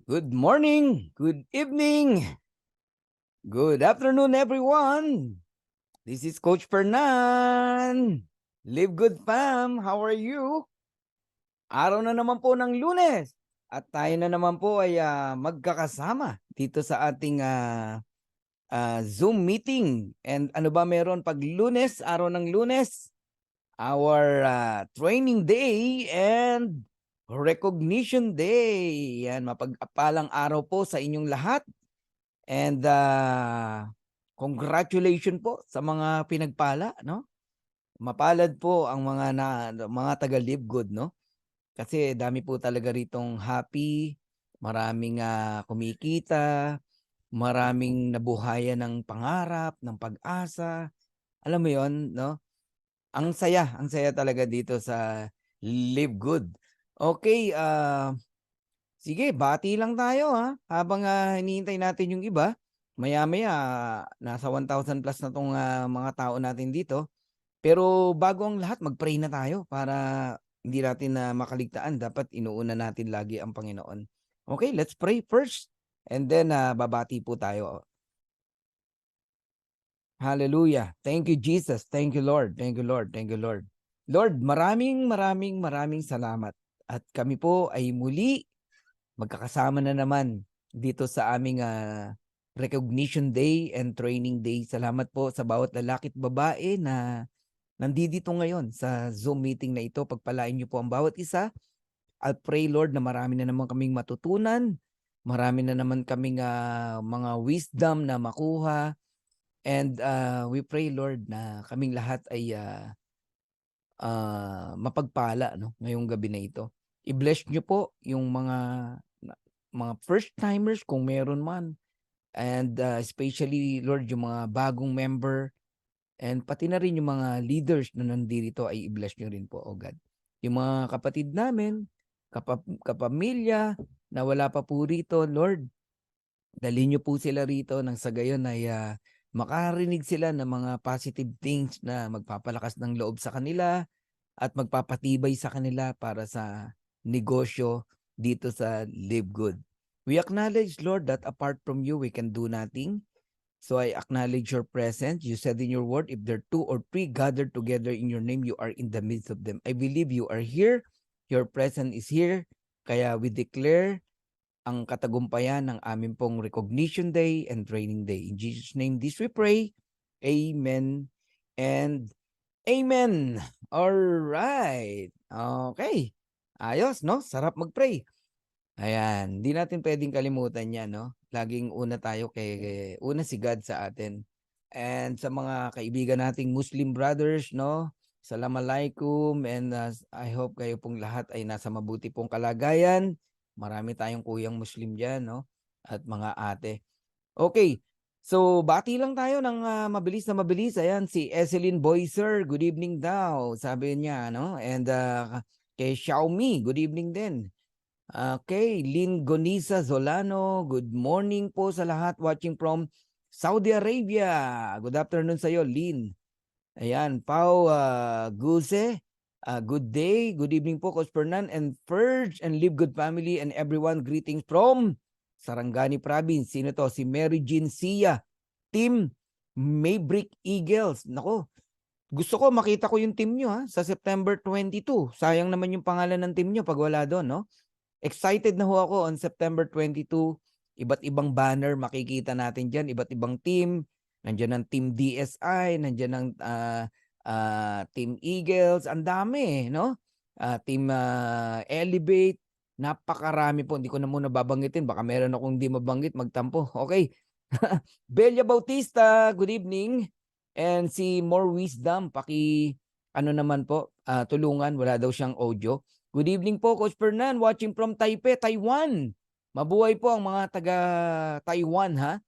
Good morning, good evening, good afternoon, everyone. This is Coach Fernan. Live good, fam. How are you? Araw na naman po ng Lunes at tayo na naman po ay magkakasama dito sa ating Zoom meeting. And ano ba meron pag Lunes, araw ng Lunes? Our training day and recognition day. Yan, mapagpalang araw po sa inyong lahat. And congratulations po sa mga pinagpala, no? Mapalad po ang mga taga Live Good, no? Kasi dami po talaga ritong happy, maraming kumikita, maraming nabuhayan ng pangarap, ng pag-asa. Alam mo 'yon, no? Ang saya talaga dito sa Live Good. Okay, sige, bati lang tayo habang hinihintay natin yung iba. Maya-maya nasa 1,000 plus na 'tong mga tao natin dito. Pero bago ang lahat, mag-pray na tayo para hindi natin na makaligtaan. Dapat inuuna natin lagi ang Panginoon. Okay, let's pray first and then babati po tayo. Hallelujah. Thank you, Jesus. Thank you, Lord. Thank you, Lord. Thank you, Lord. Lord, maraming maraming maraming salamat. At kami po ay muli magkakasama na naman dito sa aming Recognition Day and Training Day. Salamat po sa bawat lalaki at babae na nandito ngayon sa Zoom meeting na ito. Pagpalain niyo po ang bawat isa. I'll pray, Lord, na marami na naman kaming matutunan. Marami na naman kaming mga wisdom na makuha. And we pray, Lord, na kaming lahat ay mapagpala, no, ngayong gabi na ito. I-bless niyo po yung mga first timers kung meron man. And especially, Lord, yung mga bagong member and pati na rin yung mga leaders na nandito ay i-bless niyo rin po, O God. Yung mga kapatid namin, kapamilya na wala pa po rito, Lord, dalhin niyo po sila rito nang sa gayon ay makarinig sila ng mga positive things na magpapalakas ng loob sa kanila at magpapatibay sa kanila para sa negosyo dito sa Live Good. We acknowledge, Lord, that apart from you, we can do nothing. So I acknowledge your presence. You said in your word, if there are 2 or 3 gathered together in your name, you are in the midst of them. I believe you are here. Your presence is here. Kaya we declare ang katagumpayan ng aming pong Recognition Day and Training Day. In Jesus' name, this we pray. Amen and amen. All right. Okay. Ayos, no? Sarap mag-pray. Ayan, hindi natin pwedeng kalimutan 'yan, no? Laging una tayo una si God sa atin. And sa mga kaibigan nating Muslim brothers, no? Assalamualaikum and I hope kayo pong lahat ay nasa mabuti pong kalagayan. Marami tayong kuyang Muslim diyan, no? At mga ate. Okay. So, bati lang tayo ng mabilis na mabilis. Ayan, si Eselyn Boyser, good evening daw, sabi niya, no? And kay Xiaomi, good evening din. Okay, Lynn Gonisa Zolano, good morning po sa lahat watching from Saudi Arabia. Good afternoon sa iyo, Lynn. Ayan, Pau Guse, good day, good evening po, Coach Fernan and Ferge and Live Good Family and everyone. Greetings from Sarangani Province. Sino to? Si Mary Jean Sia, Team Maybrick Eagles. Nako, gusto ko makita ko yung team nyo sa September 22. Sayang naman yung pangalan ng team nyo pag wala doon, no? Excited na ho ako on September 22. Iba't ibang banner makikita natin dyan. Iba't ibang team. Nandiyan ang Team DSI. Nandiyan ang Team Eagles. Ang dami, no? Team Elevate. Napakarami po. Hindi ko na muna babanggitin. Baka meron akong hindi mabanggit. Magtampo. Okay. Belia Bautista, good evening. And si More Wisdom, ano naman po, tulungan. Wala daw siyang audio. Good evening po, Coach Fernan, watching from Taipei, Taiwan. Mabuhay po ang mga taga-Taiwan, ha?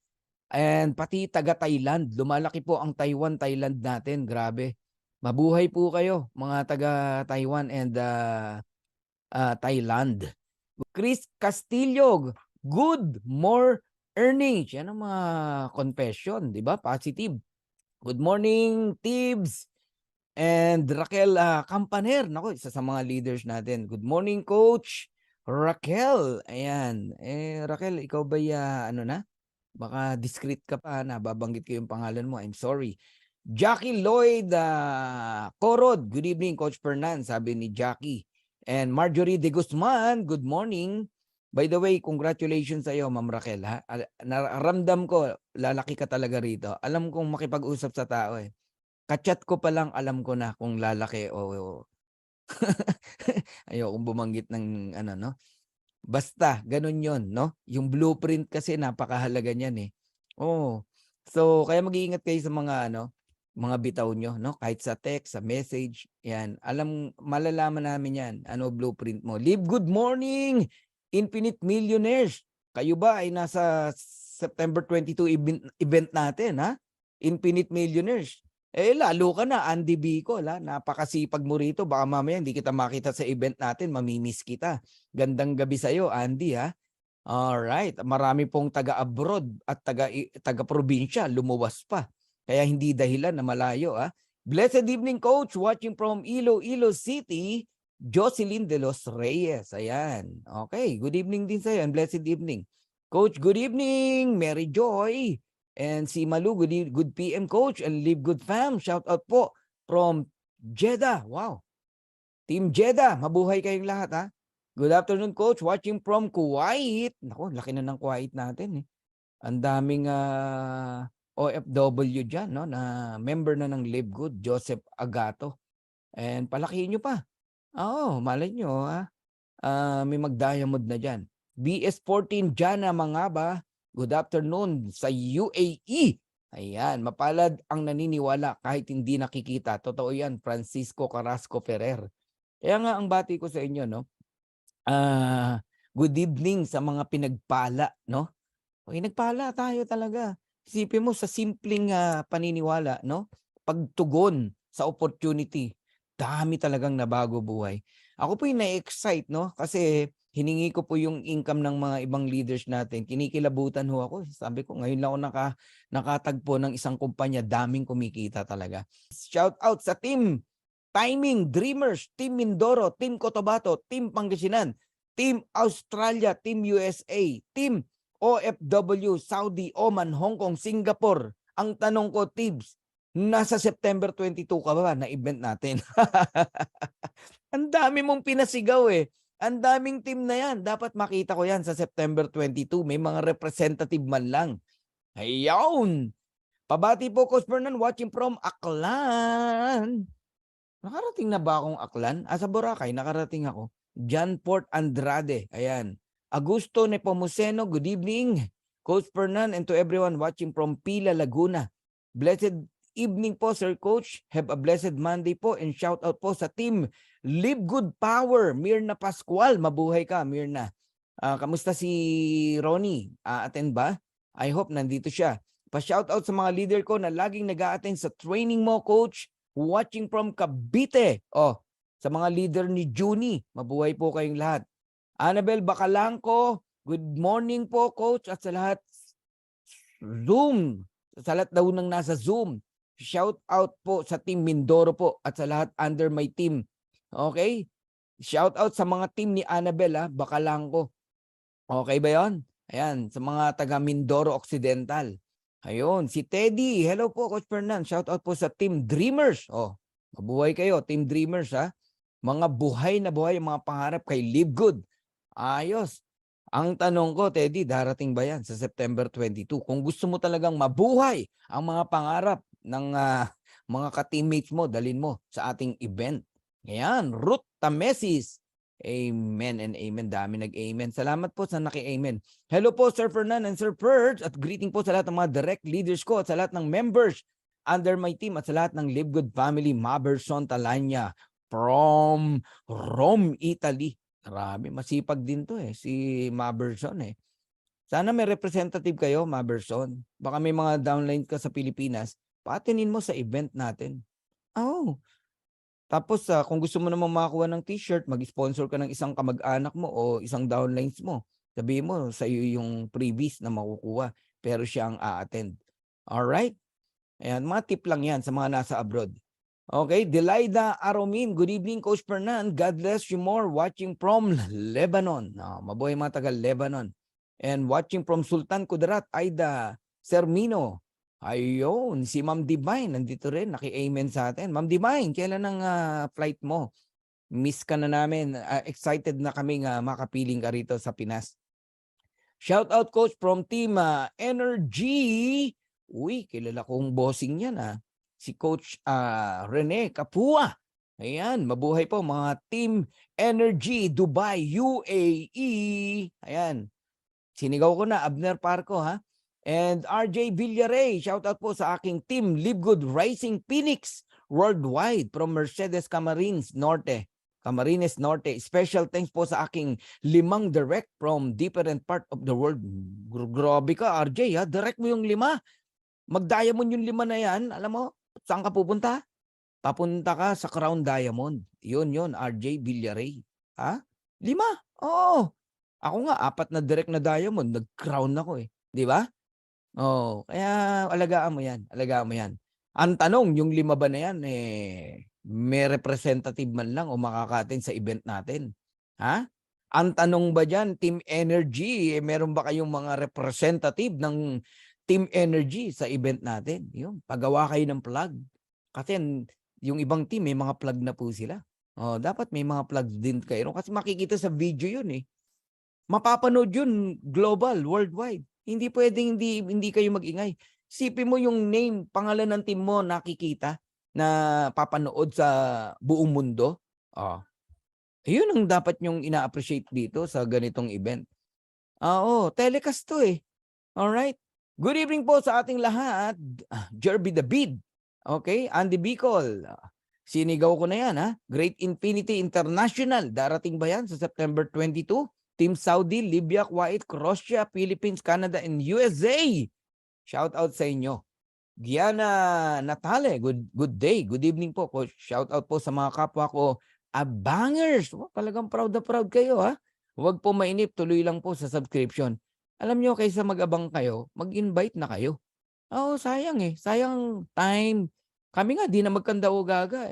And pati taga-Thailand. Lumalaki po ang Thailand natin. Grabe. Mabuhay po kayo, mga taga-Taiwan and Thailand. Chris Castillo, good, more earnings. Yan ang mga confession, di ba? Positive. Good morning, Tibbs. And Raquel Campaner, nako, isa sa mga leaders natin. Good morning, Coach. Raquel, ayan. Raquel, ikaw ba'y, ano na, baka discreet ka pa, nababanggit ko yung pangalan mo, I'm sorry. Jackie Lloyd, Corod, good evening, Coach Fernan, sabi ni Jackie. And Marjorie De Guzman, good morning. By the way, congratulations sa iyo, Ma'am Raquel. Ha? Naramdam ko, lalaki ka talaga rito. Alam kong makipag-usap sa tao eh. Kachat ko pa lang, alam ko na kung lalaki o ayokong bumanggit ng ano, no? Basta, ganun yon, no? Yung blueprint kasi napakahalaga niyan eh. Oh. So, kaya mag-iingat kayo sa mga ano, mga bitaw nyo, no? Kahit sa text, sa message, yan. Malalaman namin yan. Ano blueprint mo? Live good morning, Infinite Millionaires. Kayo ba ay nasa September 22 event natin, ha? Infinite Millionaires. Lalo ka na, Andy Bicol, ha? Napakasipag mo rito. Baka mamaya hindi kita makita sa event natin, mamimiss kita. Gandang gabi sa iyo, Andy, ha? Alright. Marami pong taga-abroad at taga-probinsya, lumuwas pa. Kaya hindi dahilan na malayo, ha? Blessed evening, Coach. Watching from Iloilo City, Jocelyn De Los Reyes. Ayan. Okay. Good evening din sa iyo and blessed evening. Coach, good evening. Mary Joy. And si Malu, good PM, Coach. And Live Good Fam. Shout out po from Jeddah. Wow. Team Jeddah. Mabuhay kayong lahat, ha? Good afternoon, Coach. Watching from Kuwait. Naku, laki na ng Kuwait natin, eh. Ang daming OFW dyan, no? Na member na ng Live Good, Joseph Agato. And palakihin nyo pa. Oo, malay nyo, ha? May mag-diamond na dyan. BS14 Jana Mangaba. Good afternoon sa UAE. Ayan, mapalad ang naniniwala kahit hindi nakikita. Totoo yan, Francisco Carrasco Ferrer. Kaya nga ang bati ko sa inyo, no? Good evening sa mga pinagpala, no? Okay, nagpala tayo talaga. Isipin mo sa simpleng paniniwala, no? Pagtugon sa opportunity, dami talagang nabago buhay. Ako po yung na-excite, no? Kasi hiningi ko po yung income ng mga ibang leaders natin. Kinikilabutan ho ako. Sabi ko, ngayon lang ako nakatagpo ng isang kumpanya, daming kumikita talaga. Shout out sa team Timing Dreamers, Team Mindoro, Team Cotabato, Team Pangasinan, Team Australia, Team USA, Team OFW, Saudi, Oman, Hong Kong, Singapore. Ang tanong ko, Tibbs, nasa September 22 ka ba na event natin? Ang dami mong pinasigaw eh. Ang daming team na yan. Dapat makita ko yan sa September 22. May mga representative man lang. Ayawn! Pabati po, Coach Fernan, watching from Aklan. Nakarating na ba akong Aklan? Sa Boracay, nakarating ako. John Port Andrade. Ayan. Augusto Nepomuceno, good evening. Coach Fernan and to everyone watching from Pila, Laguna. Blessed evening po, Sir Coach. Have a blessed Monday po and shout out po sa team Live Good Power. Mirna Pascual, mabuhay ka, Mirna. Kamusta si Ronnie? Attend ba? I hope nandito siya. Pa-shout out sa mga leader ko na laging nag-a-attend sa training mo, Coach. Watching from Cavite. Sa mga leader ni Juni, mabuhay po kayong lahat. Annabel Bacalangco, good morning po, Coach. At sa lahat, Zoom. Sa lahat daw nang nasa Zoom. Shout out po sa team Mindoro po at sa lahat under my team. Okay? Shout out sa mga team ni Annabel, Bacalangco. Okay ba yon? Ayan, sa mga taga Mindoro Occidental. Ayun, si Teddy. Hello po, Coach Fernan. Shout out po sa Team Dreamers. Mabuhay kayo, Team Dreamers, ha? Mga buhay na buhay, mga pangarap kay Live Good. Ayos. Ang tanong ko, Teddy, darating ba yan sa September 22? Kung gusto mo talagang mabuhay ang mga pangarap ng mga ka-teammates mo, dalin mo sa ating event. Ayan, Ruth Tamesis. Amen and amen. Dami nag-amen. Salamat po sa naki-amen. Hello po, Sir Fernan and Sir Purge. At greeting po sa lahat ng mga direct leaders ko at sa lahat ng members under my team at sa lahat ng Live Good Family, Maberson Talanya from Rome, Italy. Marami. Masipag din to si Maberson Sana may representative kayo, Maberson. Baka may mga downline ka sa Pilipinas. Paatinin mo sa event natin. Tapos kung gusto mo namang makakuha ng t-shirt, mag-sponsor ka ng isang kamag-anak mo o isang downlines mo. Sabihin mo sa iyo yung freebies na makukuha pero siya ang a-attend. Alright? Ayan, mga tip lang yan sa mga nasa abroad. Okay, Delaida Aromin. Good evening, Coach Fernan. God bless you more. Watching from Lebanon. Mabuhay mga taga Lebanon. And watching from Sultan Kudarat, Aida Sermino. Ayun, si Ma'am Divine nandito rin, naki-amen sa atin. Ma'am Divine, kailan ang flight mo? Miss ka na namin. Excited na kaming makapiling ka rito sa Pinas. Shout out, Coach, from Team Energy. Uy, kilala kong bossing yan si Coach Rene Kapua. Ayan, mabuhay po mga Team Energy Dubai, UAE. Ayan, sinigaw ko na, Abner Parco And RJ Villaray, shout out po sa aking team, Live Good Rising Phoenix Worldwide from Mercedes Camarines Norte. Camarines Norte. Special thanks po sa aking 5 direct from different part of the world. Grabe ka, RJ direct mo yung 5. Mag-diamond yung 5 na yan. Alam mo, saan ka pupunta? Papunta ka sa Crown Diamond. Yun, RJ Villaray. 5? Oo. Ako nga, 4 na direct na diamond. Nag-crown ako Di ba? Kaya alagaan mo yan. Alagaan mo yan. Ang tanong, yung 5 ba na yan, may representative man lang o makakatin sa event natin? Ang tanong ba dyan, Team Energy, meron ba kayong mga representative ng Team Energy sa event natin? Yung paggawa kayo ng plug. Kasi yung ibang team, may mga plug na po sila. Dapat may mga plugs din kayo. Kasi makikita sa video yun Mapapanood yun global, worldwide. Hindi pwedeng hindi kayo mag-ingay. Sipin mo yung name, pangalan ng team mo nakikita na papanood sa buong mundo. Yun ang dapat yung ina-appreciate dito sa ganitong event. Telecast to Alright. Good evening po sa ating lahat. Jerby David. Okay, Andy Bicol. Sinigaw ko na yan Great Infinity International. Darating ba yan sa September 22? Team Saudi, Libya, Kuwait, Croatia, Philippines, Canada, and USA. Shout out sa inyo. Gianna Natale, good day. Good evening po, Coach. Shout out po sa mga kapwa ko, abangers. Talagang proud na proud kayo Huwag po mainip, tuloy lang po sa subscription. Alam nyo, kaysa mag-abang kayo, mag-invite na kayo. Sayang Sayang time. Kami nga, di na magkanda o gaga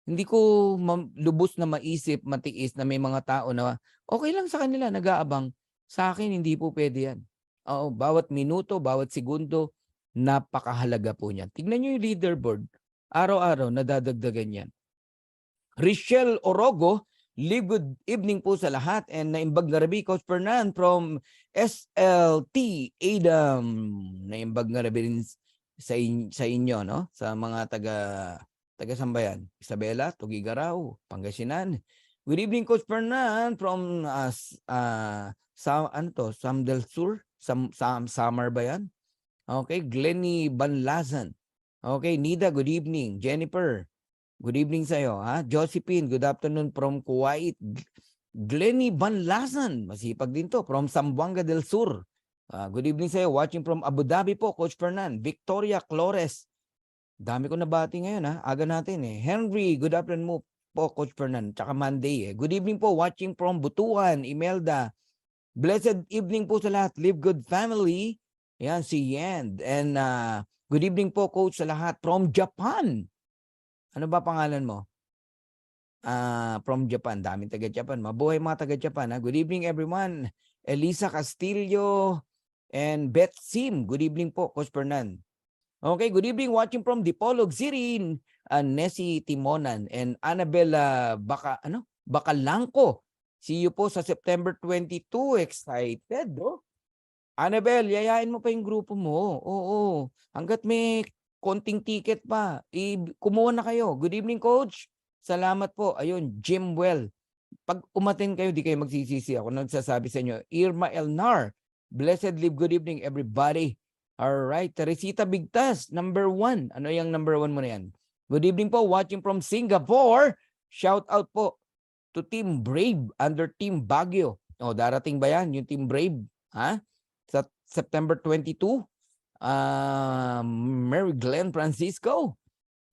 Hindi ko lubos na maisip, matiis na may mga tao na okay lang sa kanila, nag-aabang. Sa akin, hindi po pwede yan. Bawat minuto, bawat segundo, napakahalaga po niyan. Tignan nyo yung leaderboard. Araw-araw, nadadagdagan yan. Richelle Orogo, live good evening po sa lahat. And naimbag na rabi, Coach Fernan from SLT Adam. Naimbag na rabi rin sa inyo, no? Sa mga taga-sambayan. Isabela, Tugigaraw, Pangasinan. Good evening, Coach Fernan from Sam del Sur? Samar ba yan? Okay, Glenny Banlazan. Okay, Nida, good evening. Jennifer, good evening sa'yo. Josephine, good afternoon from Kuwait. Glenny Banlazan, masipag din to, from Zamboanga del Sur. Good evening sa'yo. Watching from Abu Dhabi po, Coach Fernan. Victoria Flores. Dami ko nabati ngayon Aga natin Henry, good afternoon po, Coach Fernan. Tsaka Monday Good evening po, watching from Butuan, Imelda. Blessed evening po sa lahat. Live good family. Yan, si Yan. And good evening po, Coach, sa lahat. From Japan. Ano ba pangalan mo? From Japan. Daming taga-Japan. Mabuhay mga taga-Japan. Good evening, everyone. Elisa Castillo and Beth Sim. Good evening po, Coach Fernan. Okay, good evening. Watching from Dipolog City, Nessie Timonan and Annabella Bacalangco. See you po sa September 22. Excited, Annabelle, yayain mo pa yung grupo mo. Oo. Hanggat may konting ticket pa, kumuha na kayo. Good evening, Coach. Salamat po. Ayun, Jim Well. Pag umatin kayo, di kayo magsisisi. Ako nagsasabi sa inyo. Irma Elnar. Blessed live. Good evening, everybody. Alright. Teresita Bigtas, number 1. Ano yung number 1 mo na yan? Good evening po. Watching from Singapore. Shout out po to Team Brave under Team Baguio. Darating ba yan? Yung Team Brave? Sa September 22? Mary Glenn Francisco.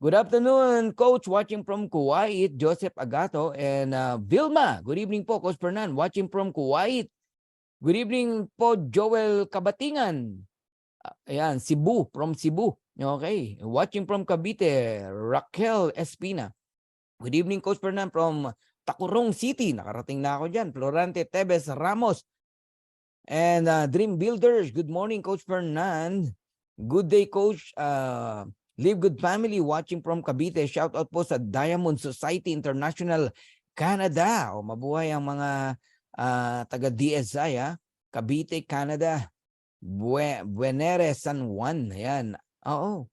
Good afternoon, Coach. Watching from Kuwait, Joseph Agato and Vilma. Good evening po, Coach Fernan. Watching from Kuwait. Good evening po, Joel Kabatingan. Ayan, Cebu, from Cebu. Okay. Watching from Cavite, Raquel Espina. Good evening, Coach Fernan from Tacurong City. Nakarating na ako dyan. Florante Tebes Ramos. And Dream Builders. Good morning, Coach Fernan. Good day, Coach. Live Good Family watching from Cavite. Shout out po sa Diamond Society International Canada. O mabuhay ang mga taga DSI, Cavite, Canada. Buenere, San Juan. Ayan. Oo.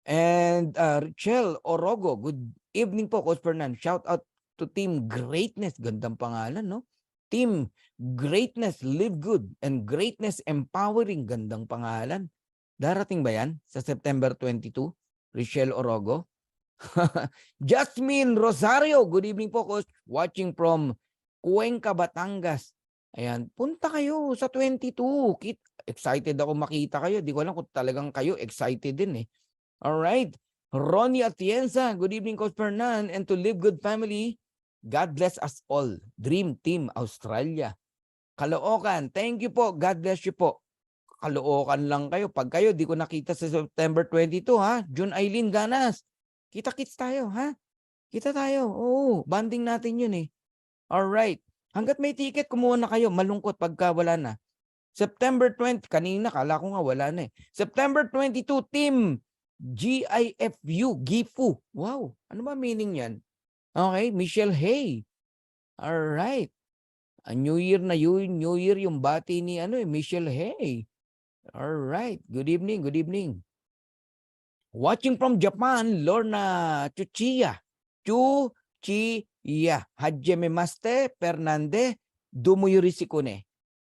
And Richelle Orogo. Good evening po, Coach Fernan. Shout out to Team Greatness. Gandang pangalan, no? Team Greatness Live Good and Greatness Empowering. Gandang pangalan. Darating ba yan sa September 22? Richelle Orogo. Jasmine Rosario. Good evening po, Coach. Watching from Cuenca, Batangas. Ayan. Punta kayo sa 22. Excited ako makita kayo. Di ko alam kung talagang kayo excited din eh. Alright. Ronnie Atienza. Good evening, Coach Fernan. And to Live Good Family. God bless us all. Dream Team Australia. Caloocan. Thank you po. God bless you po. Caloocan lang kayo. Pag kayo, di ko nakita sa September 22, ha? June Eileen Ganas. Kita-kits tayo, ha? Kita tayo. Oo, banding natin yun eh. Alright. Hanggat may ticket, kumuha na kayo. Malungkot pagka wala na. September 20, kanina, kala ko nga wala na eh. September 22, Team GIFU, GIFU. Wow, ano ba meaning yan? Okay, Michelle Hay. Alright. New Year na yun, New Year yung bati ni Michelle Hay. Alright, good evening, good evening. Watching from Japan, Lorna Chuchiya. Chuchiya. Hajime Maste, Fernande, Dumuyuri Sikune.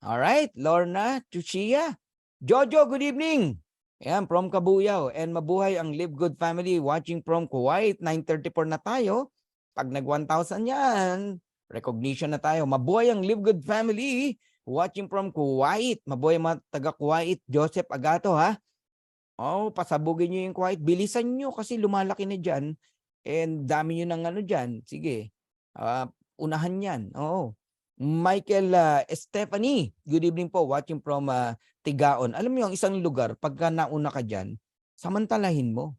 Alright, Lorna Chuchiya. Jojo, good evening. Ayan, from Kabuyao. And mabuhay ang Live Good Family watching from Kuwait. 9:34 na tayo. Pag nag 1,000 yan, recognition na tayo. Mabuhay ang Live Good Family watching from Kuwait. Mabuhay mga taga Kuwait. Joseph Agato, ha? Oh, pasabugin nyo yung Kuwait. Bilisan nyo kasi lumalaki na dyan. And dami nyo ng dyan. Sige. Unahan yan. Oo. Michael Stephanie. Good evening po. Watching from Tigaon. Alam mo yung isang lugar, pagka nauna ka dyan, samantalahin mo.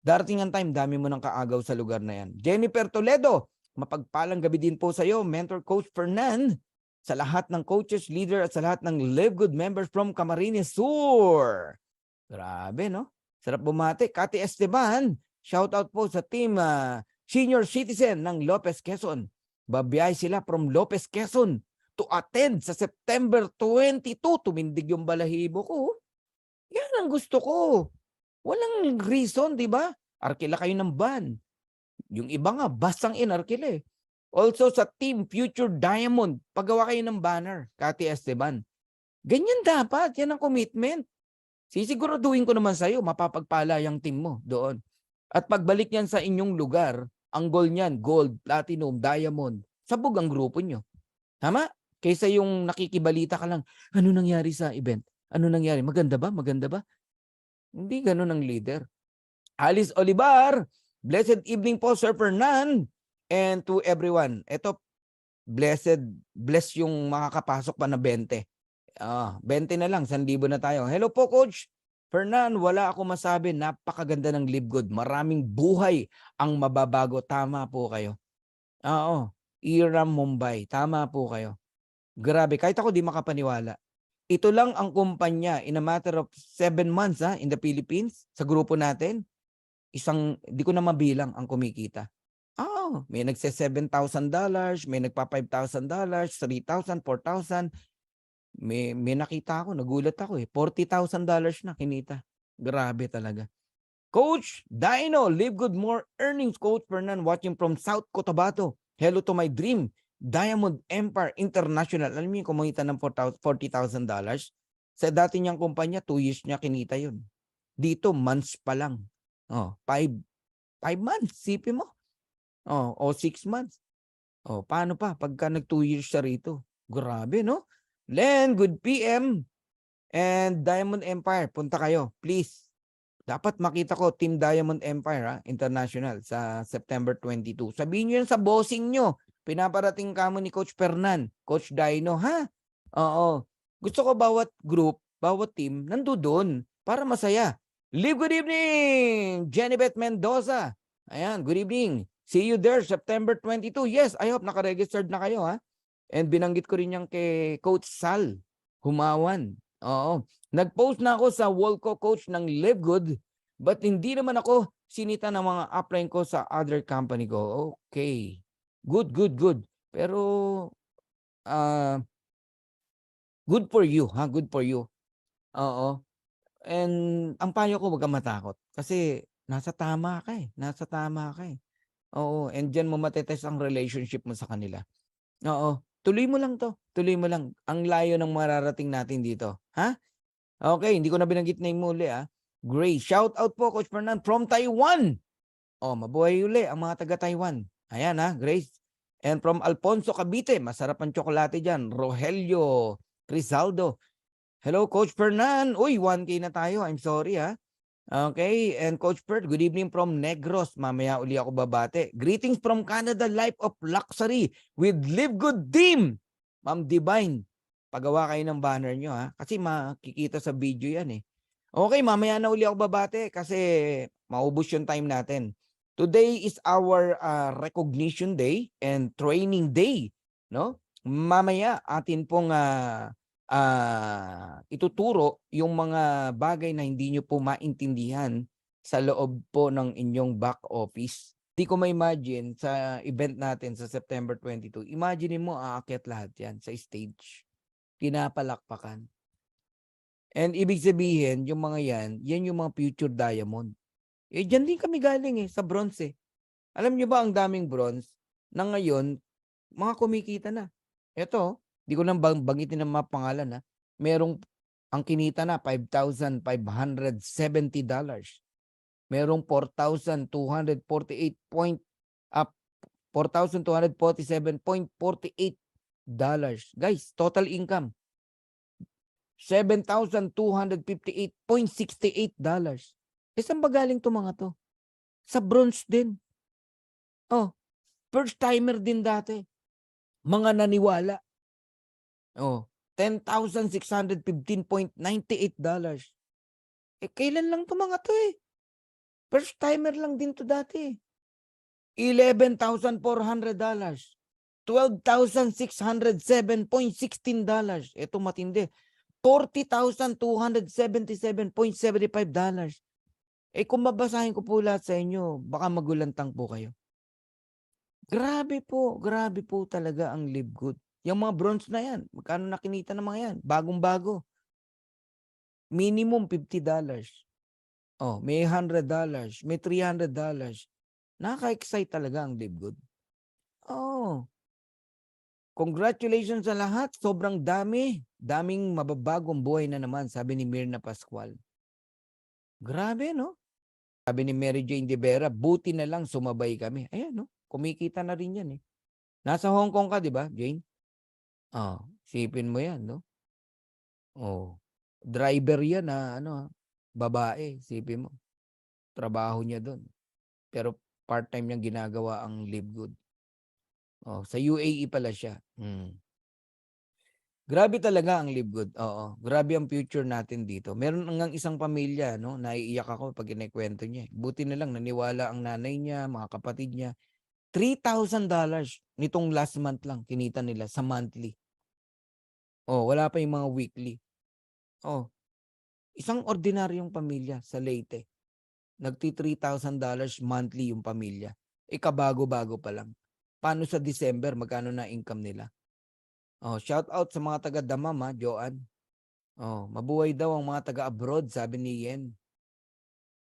Darating ang time, dami mo ng kaagaw sa lugar na yan. Jennifer Toledo. Mapagpalang gabi din po sa iyo, Mentor Coach Fernan. Sa lahat ng coaches, leader at sa lahat ng Live Good members from Camarines Sur. Grabe, no? Sarap bumati. Kati Esteban, shout out po sa team senior citizen ng Lopez Quezon. Babiyay sila from Lopez Quezon to attend sa September 22. Tumindig yung balahibo ko. Yan ang gusto ko. Walang reason, di ba? Arkila kayo ng ban. Yung iba nga, basang arkila eh. Also sa Team Future Diamond, paggawa kayo ng banner, Kati Esteban. Ganyan dapat, yan ang commitment. Sisiguraduhin ko naman sa'yo, mapapagpala yung team mo doon. At pagbalik niyan sa inyong lugar, ang goal niyan, gold, platinum, diamond, sabog ang grupo nyo. Tama? Kaysa yung nakikibalita ka lang, ano nangyari sa event? Ano nangyari? Maganda ba? Maganda ba? Hindi ganun ang leader. Alice Olivar, blessed evening po, Sir Fernan, and to everyone. Ito, bless yung makakapasok pa na 20. 20 na lang, 1,000 na tayo. Hello po, Coach Fernan, wala ako masabi. Napakaganda ng Live Good. Maraming buhay ang mababago. Tama po kayo. Oo, Iram Mumbai. Tama po kayo. Grabe, kahit ako di makapaniwala. Ito lang ang kumpanya in a matter of 7 months in the Philippines, sa grupo natin. Di ko na mabilang ang kumikita. May nagse $7,000, may nagpa $5,000, $3,000, $4,000. May nakita ako, nagulat ako eh. $40,000 na kinita. Grabe talaga. Coach Dino, Live Good, more earnings. Coach Fernan watching from South Cotabato. Hello to my dream. Diamond Empire International. Alam niyo yung kumita ng $40,000? Sa dati niyang kumpanya, 2 years niya kinita yun. Dito, months pa lang. 5 months, sipin mo. O 6 months. Paano pa pagka nag 2 years siya rito? Grabe, no? Len, good PM. And Diamond Empire, punta kayo, please. Dapat makita ko Team Diamond Empire International sa September 22. Sabihin niyo yan sa bossing niyo. Pinaparating kamo ni Coach Fernan, Coach Dino, ha? Oo. Gusto ko bawat group, bawat team, nandoon para masaya. Live, good evening! Jenibet Mendoza. Ayan, good evening. See you there, September 22. Yes, I hope naka-registered na kayo, ha? And binanggit ko rin yan kay Coach Sal Humawan. Oo. Nag-post na ako sa wall ko, Coach, ng Live Good, but hindi naman ako sinita ng mga upline ko sa other company ko. Okay. Good, good, good. Pero, good for you, ha? Good for you. Oo. And ang payo ko, wag kang matakot. Kasi nasa tama ka eh. Nasa tama ka eh. Oo. And dyan mo matetest ang relationship mo sa kanila. Oo. Tuloy mo lang to. Tuloy mo lang. Ang layo ng mararating natin dito. Ha? Okay. Hindi ko na binanggit na yung muli, ha? Grace. Shout out po, Coach Fernand, from Taiwan. Oh, mabuhay uli ang mga taga-Taiwan. Ayan, ha, Grace. And from Alfonso Cavite, masarap ang tsokolate dyan. Rogelio Crisaldo. Hello, Coach Fernand. Uy, 1K na tayo. I'm sorry, ha. Okay, and Coach Ferd, good evening from Negros. Mamaya uli ako babate. Greetings from Canada, Life of Luxury with Live Good Team. Ma'am Divine, pagawa kayo ng banner nyo, ha. Kasi makikita sa video yan, eh. Okay, mamaya na uli ako babate kasi maubos yung time natin. Today is our recognition day and training day, no? Mamaya atin pong ituturo yung mga bagay na hindi nyo po maintindihan sa loob po ng inyong back office. Hindi ko ma-imagine sa event natin sa September 22, imagine mo aakyat lahat yan sa stage. Pinapalakpakan. And ibig sabihin, yung mga yan yung mga future diamond. Eh, dyan din kami galing sa bronze eh. Alam nyo ba ang daming bronze na ngayon, mga kumikita na. Ito, di ko nang banggitin ng mga pangalan ha. Merong, ang kinita na, $5,570. Merong 4,248 point, $4,247.48. Guys, total income. $7,258.68. Saan ba galing to mga to? Sa bronze din. Oh, first timer din dati. Mga naniwala. Oh, $10,615.98. Eh, kailan lang to mga to eh? First timer lang din to dati. $11,400. $12,607.16. Ito matindi. $40,277.75. Eh kung babasahin ko po lahat sa inyo, baka magulantang po kayo. Grabe po talaga ang Live Good. Yung mga bronze na yan, magkano nakinita ng mga yan? Bagong-bago. Minimum $50. Oh, may $100, may $300. Nakaka-excite talaga ang Live Good. Oh. Congratulations sa lahat. Sobrang daming mababagong buhay na naman, sabi ni Mirna Pascual. Grabe, no? Sabi ni Mary Jane De Vera, buti na lang sumabay kami. Ayan, no? Kumikita na rin yan, eh. Nasa Hong Kong ka, di ba, Jane? Oh, sipin mo yan, no? Oh. Driver yan na, babae, sipin mo. Trabaho niya doon. Pero part-time niyang ginagawa ang Live Good. Oh, sa UAE pala siya. Grabe talaga ang Live Good. Oo. Grabe ang future natin dito. Meron hanggang isang pamilya, no? Naiiyak ako pag kinikwento niya. Buti na lang naniwala ang nanay niya, mga kapatid niya. $3,000 nitong last month lang kinita nila sa monthly. Oh, wala pa yung mga weekly. Oh. Isang ordinaryong pamilya sa Leyte. $3,000 monthly yung pamilya. Kabago-bago pa lang. Paano sa December, magkano na income nila? Oh, shout out sa mga taga Damam, Joanne. Oh, mabuhay daw ang mga taga-abroad, sabi ni Yen.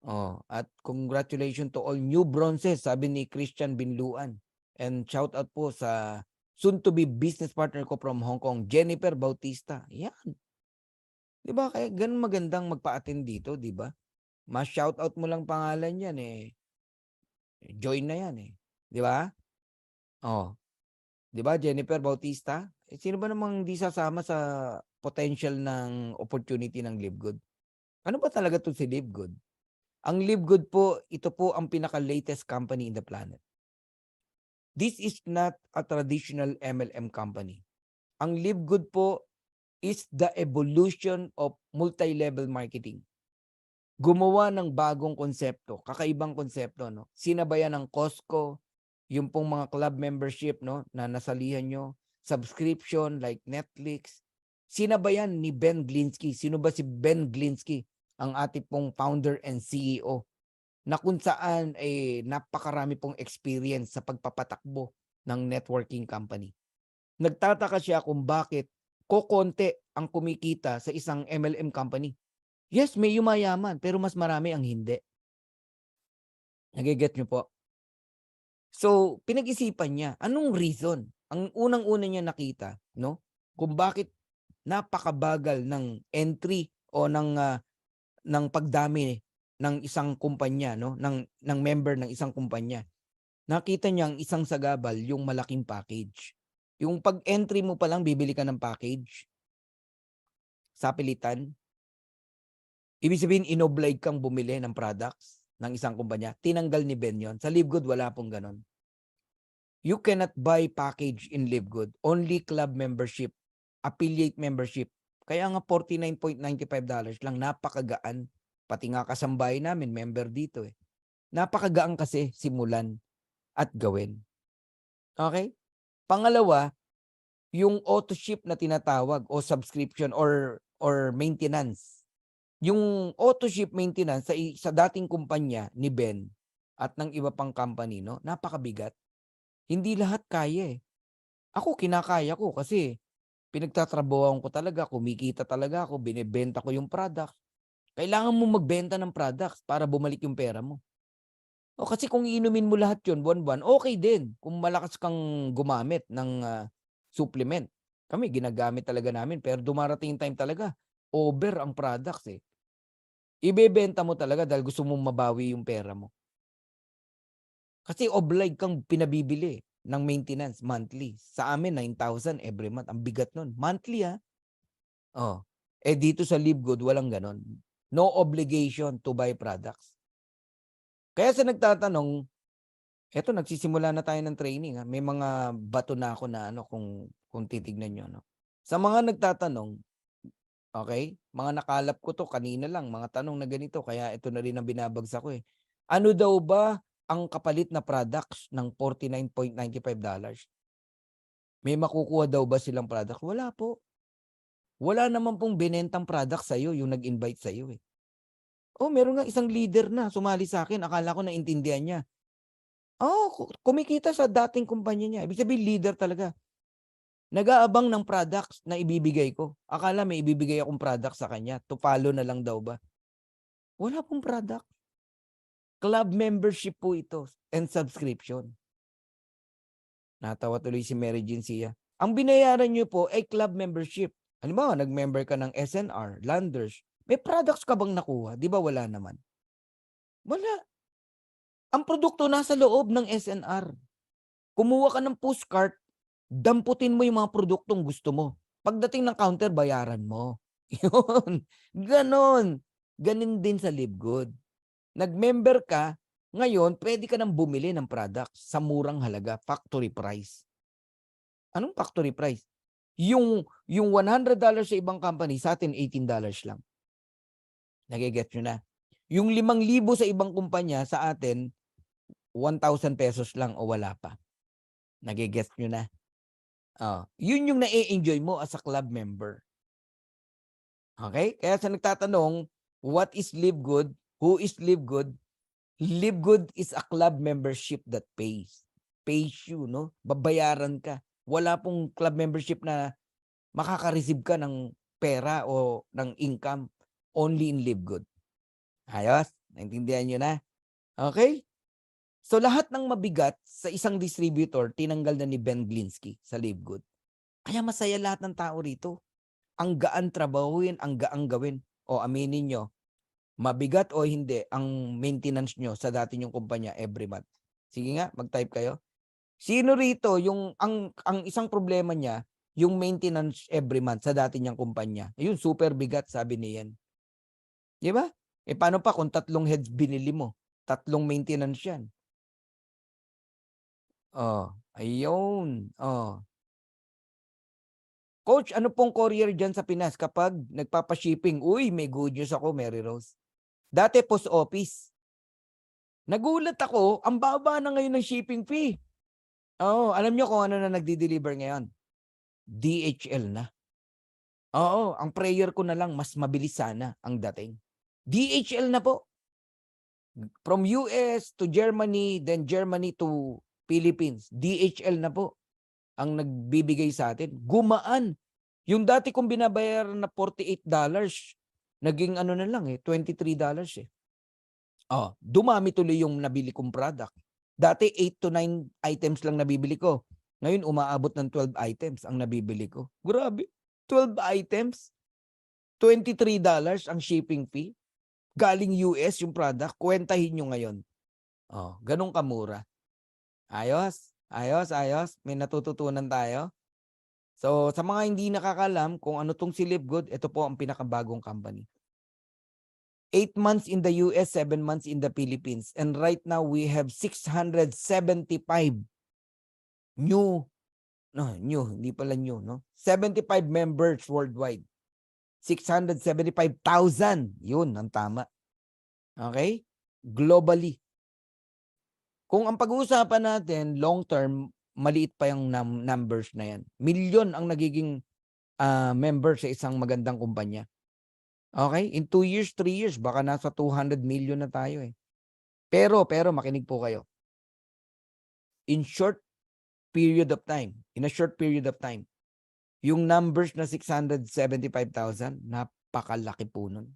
Oh, at congratulations to all new bronzes, sabi ni Christian Binluan. And shout out po sa soon-to-be business partner ko from Hong Kong, Jennifer Bautista. Yan. Di ba? Kaya ganun magandang magpa-attend dito, di ba? Mas shout out mo lang pangalan yan eh. Join na yan eh. Di ba? Oh. Di ba, Jennifer Bautista? Sino ba namang hindi sasama sa potential ng opportunity ng Live Good? Ano ba talaga to si Live Good? Ang Live Good po, ito po ang pinaka-latest company in the planet. This is not a traditional MLM company. Ang Live Good po is the evolution of multi-level marketing. gumawa ng bagong konsepto, kakaibang konsepto 'no. Sinabayan ng Costco, yung pong mga club membership 'no, na nasalihan niyo, subscription like Netflix. Sinabayan ni Ben Glinsky. Sino ba si Ben Glinsky? Ang ating pong founder and CEO na kung saan, napakarami pong experience sa pagpapatakbo ng networking company. Nagtataka siya kung bakit kokonti ang kumikita sa isang MLM company. Yes, may yumayaman pero mas marami ang hindi. Nage-get niyo po? So, pinag-isipan niya, anong reason? Ang unang-una niya nakita 'no, kung bakit napakabagal ng entry o ng pagdami ng isang kumpanya 'no, ng member ng isang kumpanya. Nakita niya ang isang sagabal yung malaking package. Yung pag-entry mo pa lang bibili ka ng package sa pilitan, ibig sabihin in-oblige kang bumili ng products ng isang kumpanya. Tinanggal ni Ben yun. Sa Livegood wala pong gano'n. You cannot buy package in Livegood, only club membership, affiliate membership. Kaya nga $49.95 lang, napakagaan. Pati nga kasambahay namin, member dito eh. Napakagaan kasi simulan at gawin. Okay? Pangalawa, yung auto ship na tinatawag o subscription or maintenance. Yung auto ship maintenance sa dating kumpanya ni Ben at ng iba pang company 'no, napakabigat. Hindi lahat kaya eh. Ako kinakaya ko kasi pinagtatrabahuhan ko talaga, kumikita talaga ako, binebenta ko yung products. Kailangan mo magbenta ng products para bumalik yung pera mo. O kasi kung iinumin mo lahat yun buwan-buwan, okay din kung malakas kang gumamit ng, supplement. Kami ginagamit talaga namin pero dumarating yung time talaga, over ang products, eh. Ibebenta mo talaga dahil gusto mong mabawi yung pera mo. Kasi obliged kang pinabibili ng maintenance monthly. Sa amin 9,000 every month, ang bigat nun. Monthly, oh. Eh, dito sa Livegood walang gano'n. No obligation to buy products. Kaya sa nagtatanong, eto nagsisimula na tayo ng training, may mga bato na ako na ano kung titignan niyo 'no. Sa mga nagtatanong, okey, mga nakalap ko 'to kanina lang, mga tanong na ganito kaya ito na rin ang binabagsak ko, eh. Ano daw ba ang kapalit na products ng $49.95? May makukuha daw ba silang product? Wala po. Wala naman pong binentang product sa'yo yung nag-invite sa'yo, eh. Oh, meron nga isang leader na sumali sa'kin, akala ko naintindihan niya. Oo, kumikita sa dating kumpanya niya. Ibig sabihin leader talaga. Nag-aabang ng products na ibibigay ko. Akala may ibibigay akong product sa kanya, to follow na lang daw ba. Wala pong product. Club membership po ito and subscription. Natawa tuloy si Mary Jean Sia. Ang binayaran niyo po ay club membership. Halimbawa, nag-member ka ng SNR, Landers, may products ka bang nakuha? 'Di ba wala naman? Wala. Ang produkto nasa loob ng SNR. Kumuha ka ng pushcart, damputin mo yung mga produktong gusto mo. Pagdating ng counter, bayaran mo. Yun, gano'n. Gano'n din sa Livegood. Nag-member ka, ngayon puwede ka ng bumili ng products sa murang halaga, factory price. Anong factory price? Yung $100 sa ibang company, sa atin $18 lang. Nage-gets niyo na? Yung 5,000 sa ibang kumpanya, sa atin ₱1,000 lang o wala pa. Nage-gets niyo na? Oh, yun yung na-e-enjoy mo as a club member. Okay? Kaya sa nagtatanong, what is Live Good? Who is Live Good? Live Good is a club membership that pays. Pays you, no? Babayaran ka. Wala pong club membership na makaka-receive ka ng pera o ng income only in Live Good. Ayos? Naintindihan niyo na? Okay? So lahat ng mabigat sa isang distributor, tinanggal na ni Ben Glinsky sa Live Good. Kaya masaya lahat ng tao rito. Ang gaan trabahuin, ang gaang gawin. O aminin nyo, mabigat o hindi ang maintenance nyo sa dati nyong kumpanya every month. Sige nga, mag-type kayo. Sino rito yung ang isang problema niya, yung maintenance every month sa dati niyang kumpanya. Ayun, super bigat sabi ni Ian. 'Di ba? Eh paano pa kung 3 heads binili mo? 3 maintenance 'yan. Oh, ayun. Oh. Coach, ano pong courier diyan sa Pinas kapag nagpapa-shipping? Uy, may good news ako, Mary Rose. Dati post office. Nagulat ako, ang baba na ngayon ng shipping fee. Oo, alam nyo kung ano na nagdi-deliver ngayon? DHL na. Oo, ang prayer ko na lang, mas mabilis sana ang dating. DHL na po. From US to Germany, then Germany to Philippines. DHL na po ang nagbibigay sa atin. Gumaan. Yung dati kong binabayaran na $48, naging ano na lang $23 eh. Oh, dumami tuloy yung nabili kong product. Dati 8 to 9 items lang nabibili ko. Ngayon umaabot ng 12 items ang nabibili ko. Grabe. 12 items, $23 ang shipping fee. Galing US yung product, kwentahin nyo ngayon. Oh, ganun kamura. Ayos, ayos, ayos. May natututunan tayo. So, sa mga hindi nakakalam kung ano tong si Livegood, ito po ang pinakabagong company. 8 months in the US, 7 months in the Philippines. And right now, we have 675 hindi pala new, no? 75 members worldwide. 675,000. Yun, ang tama. Okay? Globally. Kung ang pag-uusapan natin, long term, maliit pa yung numbers na yan. Milyon ang nagiging member sa isang magandang kumpanya. Okay? In 2 years, 3 years, baka nasa 200 million na tayo eh. Pero makinig po kayo. In a short period of time, yung numbers na 675,000, napakalaki po nun.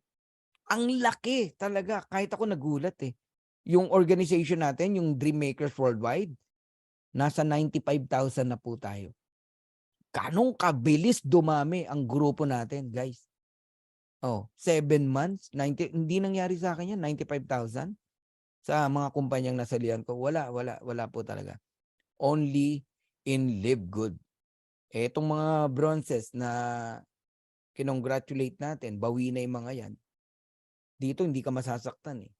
Ang laki talaga. Kahit ako nagulat eh. Yung organization natin, yung Dreammakers Worldwide, nasa 95,000 na po tayo. Ganong kabilis dumami ang grupo natin, guys. Oh, 7 months, hindi nangyari sa akin yan, 95,000 sa mga kumpanyang nasalihan ko. Wala po talaga. Only in Livegood. Etong mga bronzes na kinongratulate natin, bawi na yung mga yan. Dito hindi ka masasaktan eh.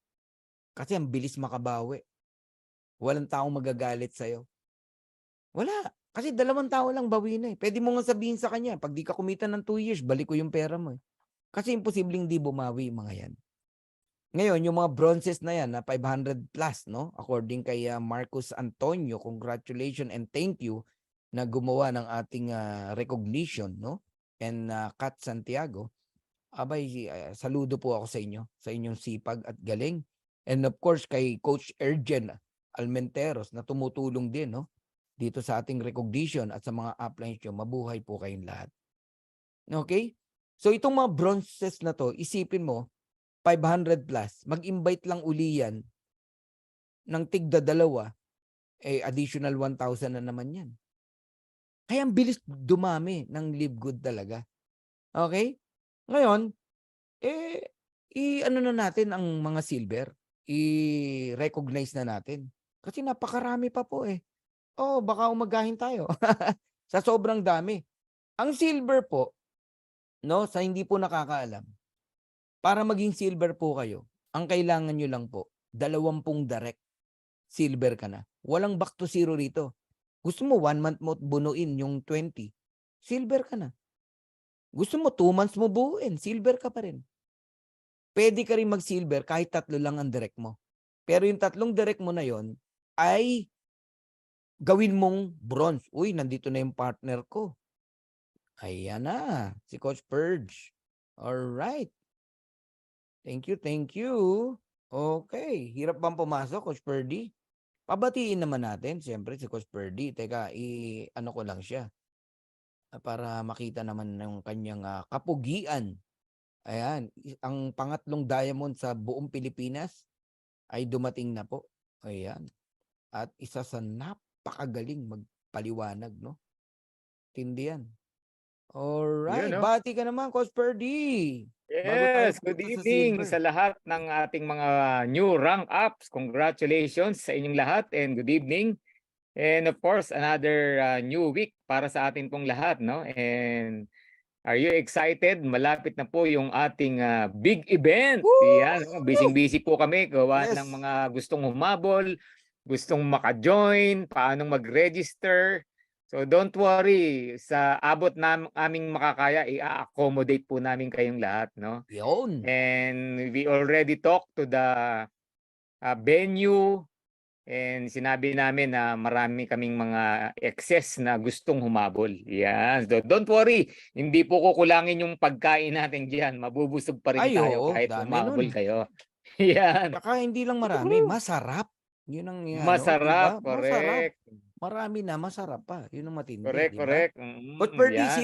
Kasi ang bilis makabawi. Walang taong magagalit sa'yo. Wala. Kasi 2 tao lang bawi na eh. Pwede mo nga sabihin sa kanya, pag di ka kumita ng 2 years, balik ko yung pera mo eh. Kasi imposibleng di bumawi yung mga yan. Ngayon, yung mga bronzes na yan, na 500 plus, no? According kay Marcus Antonio, congratulations and thank you na gumawa ng ating recognition, no? And Kat Santiago, abay, saludo po ako sa inyo, sa inyong sipag at galing. And of course, kay Coach Ergen Almenteros na tumutulong din, no? Dito sa ating recognition at sa mga uplines nyo, mabuhay po kayong lahat. Okay? So itong mga bronzes na to, isipin mo, 500 plus, mag-invite lang uli yan ng tigda 2, additional 1,000 na naman yan. Kaya ang bilis dumami ng Livegood talaga. Okay? Ngayon, ano na natin ang mga silver? I-recognize na natin. Kasi napakarami pa po eh. Oh, baka umagahin tayo. Sa sobrang dami. Ang silver po, no, sa hindi po nakakaalam, para maging silver po kayo, ang kailangan nyo lang po, 20 direct. Silver ka na. Walang back to zero rito. Gusto mo 1 month mo bunuin yung 20, silver ka na. Gusto mo 2 months mo buuin, silver ka pa rin. Pwede ka rin mag-silver kahit 3 lang ang direct mo. Pero yung 3 direct mo na yon ay gawin mong bronze. Uy, nandito na yung partner ko. Ayan na, si Coach Purge. Alright. Thank you. Okay, hirap bang pumasok, Coach Purdy? Pabatiin naman natin, siyempre, si Coach Purdy. Teka, ano ko lang siya para makita naman ng kanyang kapugian. Ayan, ang pangatlong diamond sa buong Pilipinas ay dumating na po. Ayan. At isa sa napakagaling magpaliwanag, no? Tindi yan. Alright, Yun, no? bati ka naman, Coach Purdy. Yes, good evening sa lahat ng ating mga new rank ups. Congratulations sa inyong lahat and good evening. And of course, another new week para sa atin pong lahat, no? And are you excited? Malapit na po yung ating big event. Yan, busy-busy po kami gawa ng mga gustong humabol, gustong maka-join, paano mag-register. So don't worry, sa abot aming makakaya, i-accommodate po namin kayong lahat, no? Yun. And we already talked to the venue, and sinabi namin na marami kaming mga excess na gustong humabol. Yan. So don't worry, hindi po kukulangin yung pagkain natin diyan. Mabubusog pa rin Ay, tayo oo, kahit dami humabol nun. kayo. Yan. Tsaka hindi lang marami, Woohoo! masarap. Yun ang ano, 'di Masarap, ba? Masarap. correct. Marami na, masarap pa. Yun ang matindi, Correct, 'di ba? correct. Coach Perdy, Yan. Kaya,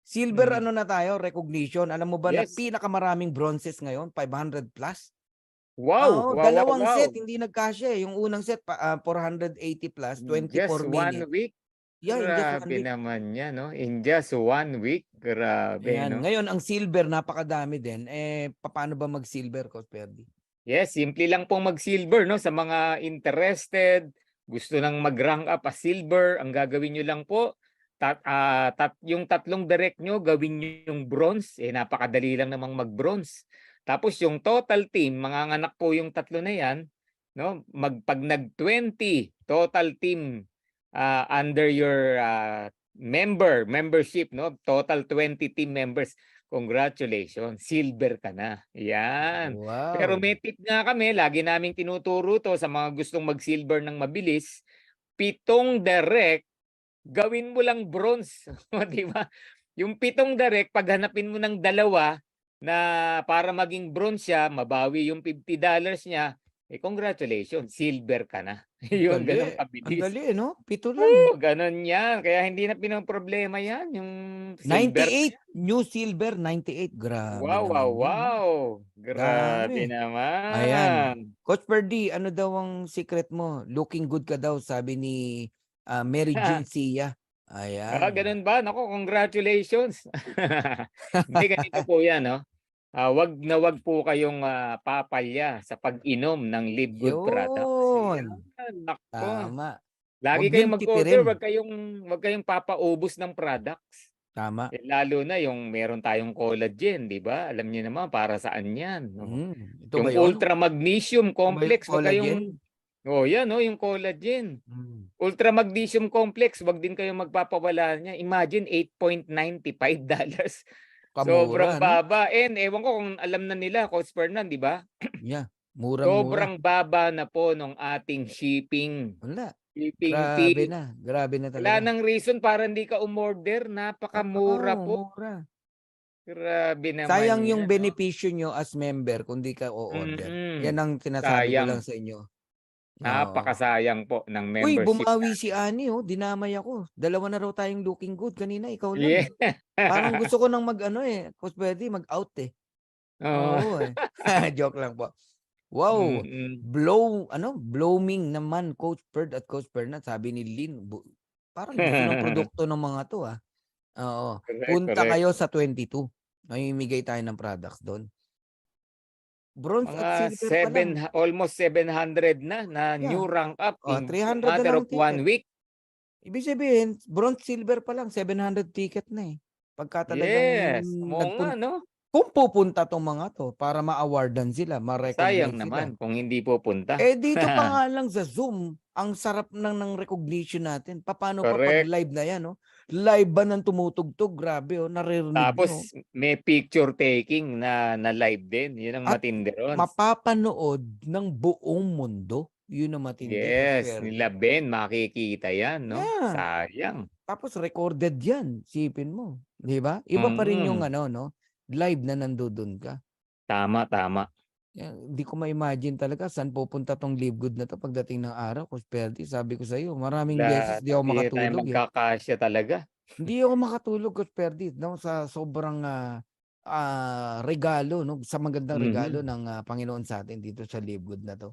silver mm, ano na tayo, recognition. Alam mo ba na yes. pinakamaraming bronzes ngayon, 500 plus? Wow, Oo, wow, wow, dalawang wow. set hindi nagkasya, eh. Yung unang set 480 plus, In just 24 1 minutes. week. Yeah, in just 1 Grabe week. naman yan, no? In just 1 week. Grabe, Ayan, no? ngayon ang silver napakadami din. Papaano ba mag-silver, Coach Perdy? Yes, simple lang pong mag-silver, no? Sa mga interested, gusto nang mag-rank up as silver, ang gagawin nyo lang po, yung tatlong direct nyo, gawin nyo yung bronze. Napakadali lang namang mag-bronze. Tapos yung total team, manganganak po yung tatlo na yan, no? Pag nag-20 total team under your membership, no? Total 20 team members. Congratulations, silver ka na. Yan. Pero Wow. may tip nga kami, lagi naming tinuturo to sa mga gustong mag-silver ng mabilis. 7 direct, gawin mo lang bronze. Di ba? Yung 7 direct, paghanapin mo ng dalawa na para maging bronze siya, mabawi yung $50 niya, congratulations, silver ka na. Yun, ganun Ang kabilis. dali, no? 7 lang. Ganun yan. Kaya hindi na pinoproblema yan, yung silver. 98, new silver 98. Grabe Wow, wow, naman yun, no? wow. Grabe Dami. Ayan. naman. Coach Perdy, ano daw ang secret mo? Looking good ka daw, sabi ni Mary Jean Sia. Ayan. Ganun ba? Nako, congratulations. Hindi, ganito po yan, no? Wag po kayong papalya sa pag-inom ng Live Good products. Yun. Yan, nako. Tama. Lagi Huwag kayong niyong mag-order, tipirin. wag kayong papaubos ng products. Tama. Lalo na yung meron tayong collagen, di ba? Alam niyo naman para saan yan. No? Ito ba Yung yun? Ultra Magnesium Ito ba yung Complex, wag collagen? kayong, yan, no, yung collagen. Mm. Ultra Magnesium Complex, wag din kayong magpapawala niya. Imagine, $8.95. Sobrang Kamura, no? baba. And ewan ko kung alam na nila, Coach Fernan, di ba? Yeah. Murang-mura. Sobrang baba na po nung ating shipping Wala. fee. Grabe na Wala talaga. nang reason para hindi ka umorder. Napakamura Oo, po. mura. Grabe Sayang naman yung yan, no? benepisyo nyo as member kung di ka o-order. Yan ang sinasabi ko lang Sayang. sa inyo. Oo. Napakasayang po ng Uy, membership bumawi si natin. Ani, oh. Dinamay ako. 2 na raw tayong looking good. Kanina, ikaw lang, Yeah. eh. Parang gusto ko nang Coach Pwede, mag-out, eh. Oo. Oo, eh. Joke lang po. Wow. Mm-mm. Blooming naman, Coach Perd at Coach Fernand. Sabi ni Lynn, parang gusto ng produkto ng mga to, ah. Oo. Correct, Punta correct. kayo sa 22. Mamimigay tayo ng products doon. Bronze at Mga silver pa lang. almost 700 na Yeah. new rank up in 300 na matter lang of 1 ticket. week. Ibig sabihin, bronze silver pa lang, 700 ticket na, eh. Pagka talagang Yes. Oo nga, no? kung pupunta tong mga to para ma-awardan sila, ma-recognize Sayang sila. naman kung hindi pupunta. Dito pa nga lang sa Zoom, ang sarap ng recognition natin. Paano pa pag Correct. live na yan, no? Live ba ng tumutugtog? Grabe, oh, naririnig nyo. Tapos may picture taking na live din. Yun ang At matindi ron. mapapanood ng buong mundo. Yun ang matindi. Yes, nila Ben, makikita yan, no? Yeah. Sayang. Tapos recorded yan. Sipin mo. Di ba? Iba pa rin yung no? Live na nandoon ka. Tama, tama. Hindi ko ma-imagine talaga saan pupunta tong Live Good na to pagdating ng araw. Coach Perdy, sabi ko sa iyo, maraming beses di ako makatulog. Tayo magkakasya talaga. Hindi ako makatulog, Coach Perdy, no, sa sobrang regalo, no, sa magandang regalo ng Panginoon sa atin dito sa Live Good na to.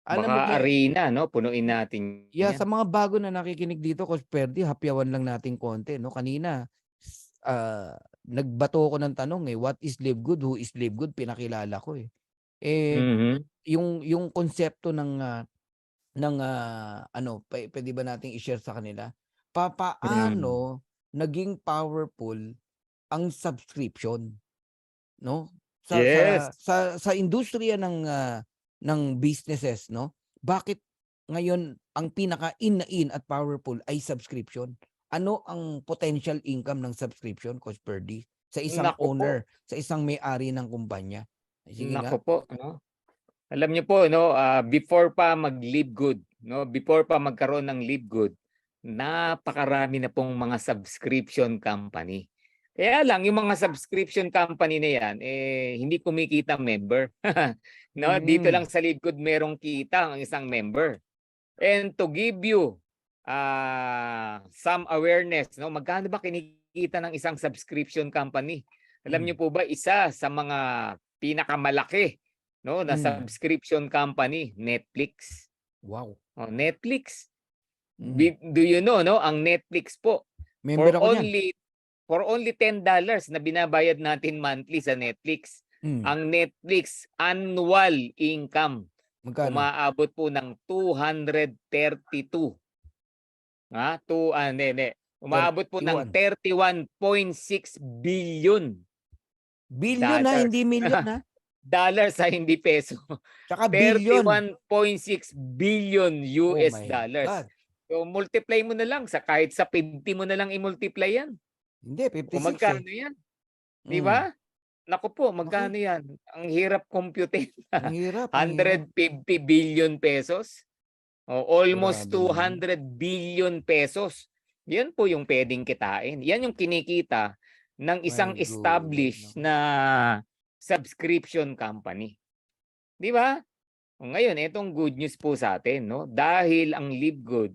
Alam mo, arena, no? Punuin natin. yeah, sa mga bago na nakikinig dito, Coach Perdy, hapyawan lang natin konti, no? Kanina, nagbato ako ng tanong, what is Live Good? Who is Live Good? Pinakilala ko, eh. Yung konsepto ng pwede ba nating i-share sa kanila? Papaano naging powerful ang subscription, no? Yes. Sa industriya ng businesses, no? Bakit ngayon ang pinaka in na in at powerful ay subscription. Ano ang potential income ng subscription, Coach Perdy, sa isang Naku po, owner, sa isang may-ari ng kumpanya? Sige nga. naku po, no? Alam niyo po, no, before pa mag-Live Good, no, before pa magkaroon ng Live Good, napakarami na pong mga subscription company. Kaya lang yung mga subscription company na yan, hindi kumikita ang member. No, dito lang Mm. sa Live Good merong kita ang isang member. And to give you some awareness, no, magkano ba kinikita ng isang subscription company? Alam niyo po ba, isa sa mga pinakamalaki, no, na Mm. subscription company, Netflix. Wow. Oh, Netflix. Mm. Do you know, no, ang Netflix po Member ako niyan. for only $10 na binabayad natin monthly sa Netflix. Mm. Ang Netflix annual income Magkano? umaabot po ng 232. Hindi. Umaabot po ng 31.6 billion. Billion na, hindi million na. Dollars sa hindi peso. Tsaka billion. 31.6 billion Oh US my dollars. God. So multiply mo na lang kahit sa 50 mo na lang i-multiply yan. Hindi, 56 O magkano yan? Di Mm. ba? Naku po, magkano yan? Ang hirap compute. Ang hirap, ang hirap. 150 billion pesos. O almost Grabe 200 billion pesos. Yan po yung pwedeng kitain. Yan yung kinikita ng isang My established God, na subscription company. Di ba? O ngayon, itong good news po sa atin, no? Dahil ang Live Good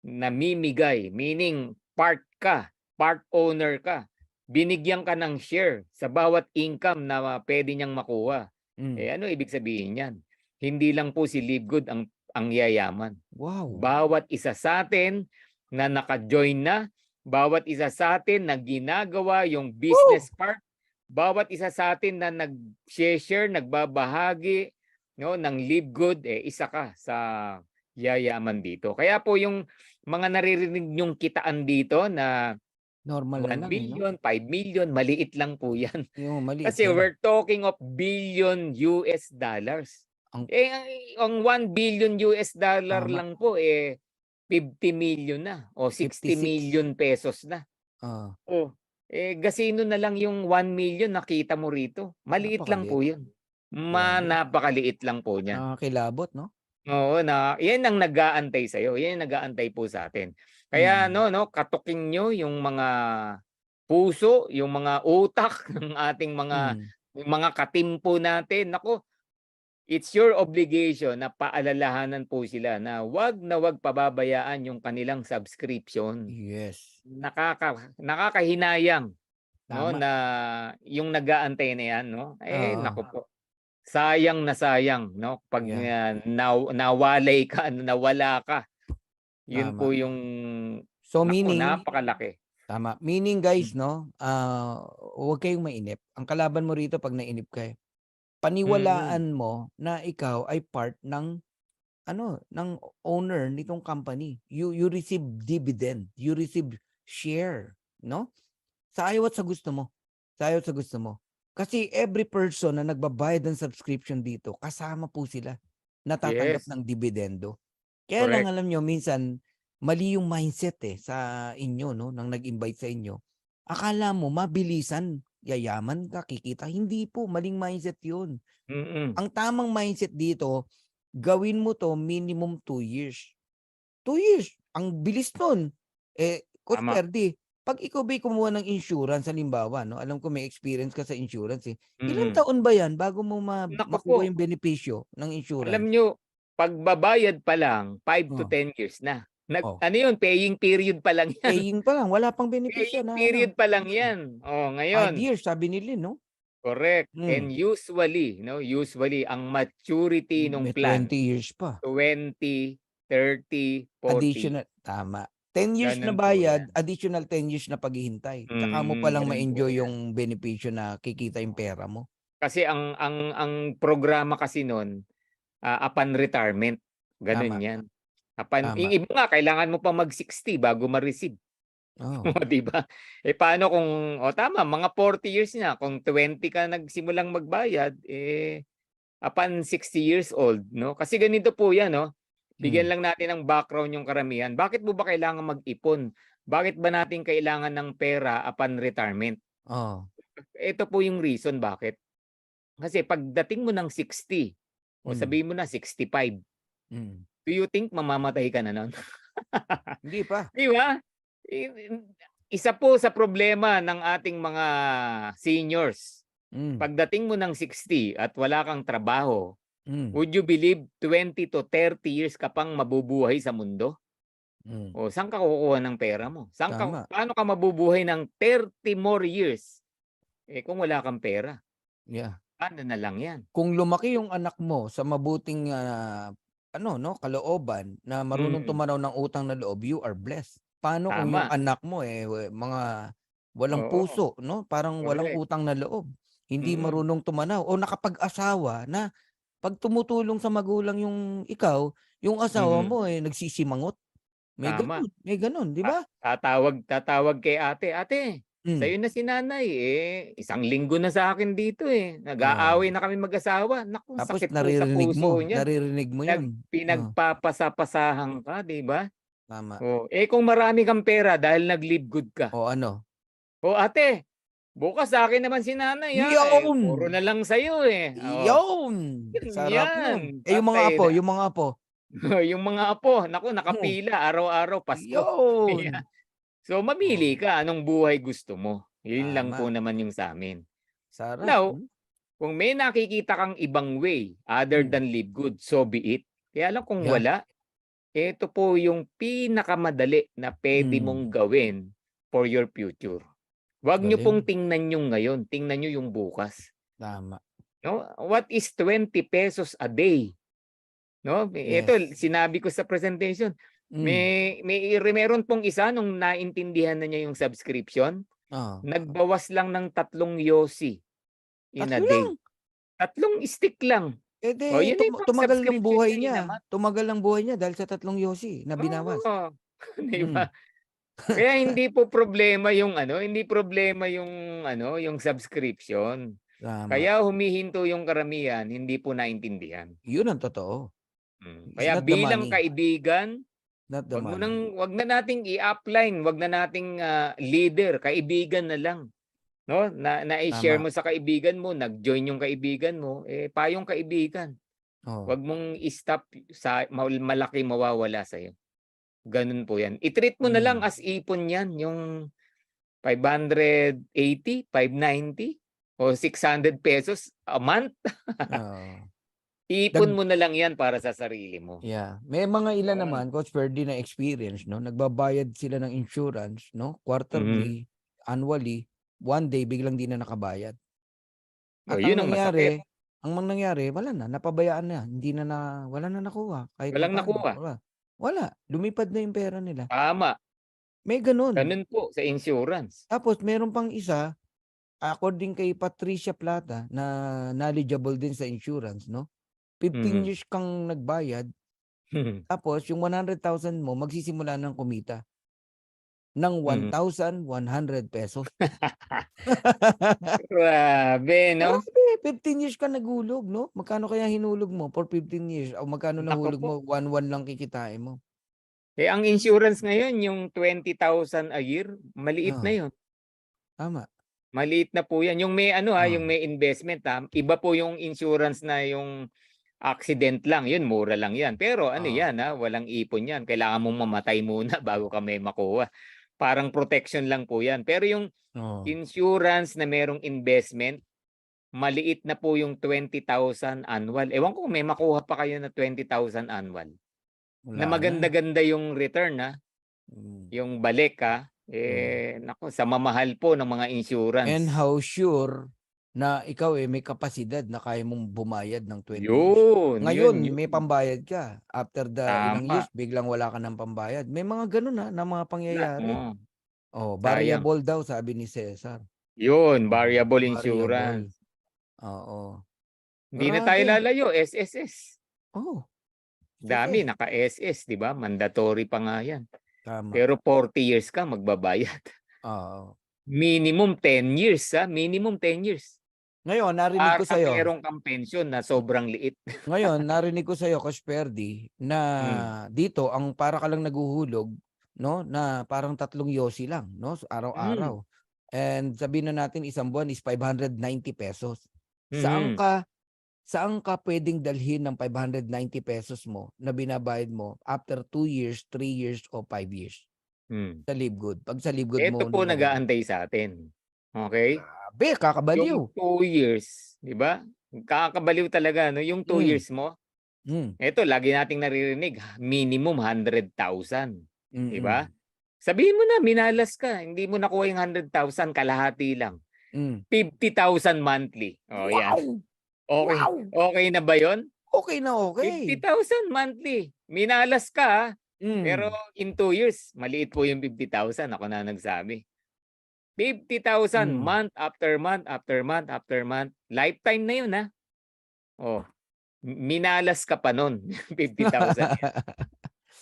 namimigay, meaning part owner ka, binigyan ka ng share sa bawat income na pwede niyang makuha. Mm. Ano ibig sabihin yan? Hindi lang po si Live Good ang yayaman. Wow. Bawat isa sa atin na naka-join na, bawat isa sa atin na ginagawa yung business part, bawat isa sa atin na nag-share, nagbabahagi, no, ng Live Good, isa ka sa yayaman dito. Kaya po yung mga naririnig yung kitaan dito na Normal 1 na lang, no? million, 5 million, maliit lang po yan. Yung maliit Kasi na lang. we're talking of billion US dollars. Ang- Ang 1 billion US dollar Tama. lang po 50 million na o 60 56. million pesos na. Ah, Gasino na lang yung 1 million nakita mo rito. Maliit lang po 'yun. Grabe. Napakaliit lang po niyan. Nakakilabot, no? Oo, yan ang nag-aantay sa iyo. Yan ang nag-aantay po sa atin. Kaya Mm. no, katukin nyo yung mga puso, yung mga utak ng ating Mm. mga katimpo natin. Nako, it's your obligation na paalalahanan po sila na wag pababayaan yung kanilang subscription. Yes. Nakakahinayang, no, Tama. na yung nag-aantay na yan, no? Oo. Naku po. Sayang na sayang, no? Pag Yeah. nawalay ka, nawala ka. Yun Tama. po yung So naku, meaning, napakalaki. tama. Meaning guys, no, huwag kayong mainip. Ang kalaban mo rito pag nainip ka, paniwalaan mo na ikaw ay part ng ng owner nitong company. You receive dividend, you receive share, no? Sa ayaw at sa gusto mo. Sa ayaw at sa gusto mo. Kasi every person na nagbabayad ng subscription dito, kasama po sila natatanggap Yes. ng dividendo. Kaya lang Correct. alam nyo, minsan mali yung mindset sa inyo, no, nang nag-invite sa inyo. Akala mo mabilisan, yayaman ka, kikita. Hindi po, maling mindset yun. Ang tamang mindset dito, gawin mo to minimum 2 years. 2 years. Ang bilis nun. Coach Tama. Perdy, pag ikaw ba'y kumuha ng insurance, halimbawa, no, alam ko may experience ka sa insurance Ilang taon ba yan bago mo Naku makuha po. yung benepisyo ng Alam insurance? nyo, pagbabayad pa lang, 5 to 10 years na. Ano yun, paying period pa lang yan. Paying pa lang, wala pang benepisyo Paying period pa lang yan. 5 Ngayon. years, sabi nila, no? Correct. And usually, ang maturity ng May plan, 20 years pa. 20, 30, 40. Additional, tama. 10 years na Ganun po bayad, yan. additional 10 years na paghihintay. Tsaka mo palang Ganun po ma-enjoy yan. yung benepisyo na kikita yung pera mo. Kasi ang programa kasi nun, upon retirement. Ganun Tama. yan. Tama. Yung iba nga, kailangan mo pa mag-60 bago ma-receive. Di ba? Paano kung, tama, mga 40 years na, kung 20 ka nagsimulang magbayad, upon 60 years old, no? Kasi ganito po yan, no? Bigyan Hmm. lang natin ng background yung karamihan. Bakit mo ba kailangan mag-ipon? Bakit ba natin kailangan ng pera upon retirement? Oo. Ito po yung reason bakit. Kasi pagdating mo ng 60 o Hmm. sabihin mo na 65, Hmm. do you think mamamatay ka na nun? Hindi pa. 'Di ba? Isa po sa problema ng ating mga seniors, Hmm. pagdating mo ng 60 at wala kang trabaho, Hmm. would you believe 20 to 30 years ka pang mabubuhay sa mundo? Hmm. O saan ka kukuha ng pera mo? Tama. Paano ka mabubuhay ng 30 more years? Kung wala kang pera, Yeah. paano na lang 'yan? Kung lumaki yung anak mo sa mabuting, ano 'no, kalooban na marunong Mm, tumanaw ng utang na loob, you are blessed. Paano kung yung tama. anak mo, mga walang Oo, puso 'no, parang walang correct. utang na loob, hindi Mm, marunong tumanaw o nakapag-asawa na 'pag tumutulong sa magulang yung asawa mm, mo, nagsisimangot. tama. May gano'n, 'di ba? Tatawag kay ate, "Ate, Hmm. sa'yo na si nanay, isang linggo na sa akin dito, Oo. nag-aaway na kami mag-asawa." Naku, Tapos sakit po sa puso niyan. naririnig mo 'yun. Oh, Pinagpapasapasahan ka, 'di ba? tama. Oh, kung marami kang pera dahil nag-live good ka, O ano? "Oh, ate, bukas sa akin naman si nanay, Iyon! puro na lang sa'yo, Oh, Iyon! Sarap nun. yan, Eh, patay na. yung mga apo? Yung mga apo, naku, Hmm, nakapila araw-araw Pasko. iyon! So, mamili Oh, ka anong buhay gusto mo. Yun lang po tama. naman yung sa'min. Sarap, Now, kung may nakikita kang ibang way other hmm, than live good, so be it. Kaya lang kung yeah, wala, ito po yung pinakamadali na puwede hmm, mong gawin for your future. Huwag niyo pong galing. tingnan yung ngayon, tingnan niyo yung bukas. Tama, 'No, what is 20 pesos a day? 'No, ito yes. sinabi ko sa presentation, Hmm, meron pong isa nung naintindihan na niya yung subscription, oo. nagbawas lang ng 3 yosi in a 3 lang, day. 3 stick lang. eh, di Oh, yun na yung pang subscription niya in a month. tumagal ang buhay niya dahil sa 3 yosi na binawas. Oo, 'di Hmm, ba? Kaya hindi po problema yung hindi problema yung yung subscription. tama. Kaya humihinto yung karamihan, hindi po naintindihan. Yun ang totoo. It's Kaya not the bilang money, kaibigan, not the money. wag na nating i-upline, wag na nating leader, kaibigan na lang. 'No, i-share Tama, mo sa kaibigan mo, nag-join yung kaibigan mo, payong kaibigan. oh, Wag mong i-stop sa malaki mawawala sa'yo. Gano'n po 'yan. I-treat mo na lang hmm, as ipon 'yan, yung 580, 590 o ₱600 a month. oo. Ipon mo na lang 'yan para sa sarili mo. Yeah, may mga ilan Yun. naman, Coach Ferdy, na experience 'no, nagbabayad sila ng insurance 'no, Mhm. quarterly, annually, one day biglang 'di na nakabayad. Oh, At 'yun ang masakit. ang nangyari wala na, napabayaan na, hindi na wala na nakuha kahit Walang papaano, nakuha. wala. Wala, lumipad na yung pera nila, Tama, may gano'n. gano'n po sa insurance. Tapos meron pang isa, according kay Patricia Plata na knowledgeable din sa insurance 'no, 15 Mhm. years kang nagbayad, tapos yung 100,000 mo magsisimula ng kumita ng Mhm. ₱1,100. Grabe 'no? Grabe, 15 years ka naghulog 'no? Magkano kaya hinulog mo for 15 years o magkano Naku nahulog po. mo, 1,100 lang kikitain mo? Ang insurance ngayon yung 20,000 a year, maliit na Oo, 'yun. tama. Maliit na po 'yan. Yung may yung Oo, may investment, iba po yung insurance na yung accident lang, 'yun mura lang 'yan. Pero ano oo, 'yan, walang ipon 'yan. Kailangan mong mamatay muna bago ka may makuha. Parang protection lang po 'yan. Pero yung oo. insurance na merong investment, maliit na po yung 20,000 annual. Ewan ko kung may makuha pa kayo na 20,000 annual. Na Wala na, maganda-ganda yung return, hmm, yung balik, hmm. naku, sa mamahal po ng mga And insurance. how sure na ikaw, may kapasidad na kaya mong bumayad ng 20 years. Yun, Ngayon may yun. pambayad ka, after the ilang Tama. years biglang wala ka ng pambayad. May mga gano'n, na mga pangyayari. Oh, Sayang. variable daw sabi ni Cesar. Yun, Oo, variable variable. insurance. Oo, Hindi na tayo grabe. lalayo, SSS. Oh, Dami, success. naka-SS, di ba? Mandatory pa nga yan. Tama, Pero 40 years ka magbabayad. oo. Minimum 10 years, Minimum 10 years. Ngayon narinig ko Parang sa'yo meron kang pensyon na sobrang liit. ngayon narinig ko sa'yo Coach Perdi na dito ang para ka lang naghuhulog 'no, na parang 3 yosi lang 'no, Hmm, araw-araw. And sabihin na natin isang buwan is ₱590. Saan mhm, ka saan ka puwedeng dalhin ng ₱590 mo na binabayad mo after 2 years, 3 years o 5 years? hmm. Sa Livegood, 'pag sa Livegood Eto mo po nilagay. nag-aantay sa'tin, okey? Grabe, kakabaliw. Yung 2 years, 'di ba? Kakabaliw talaga 'no, yung two Hmm, years mo, hmm, eto lagi nating naririnig minimum 100,000, 'di ba? mm, Sabihin mo na minalas ka, hindi mo nakuha yung 100,000, kalahati lang, hmm. 50,000 monthly, oh 'yan. Wow! Okey, Wow! okey na ba yun? Okey na Fifty okey. thousand monthly, minalas ka, pero Hmm, in 2 years maliit po yung 50,000, ako na nagsabi. 50,000 hmm. month after month, after month, after month, lifetime na yun, oh, minalas ka pa nun, 50,000 'yan,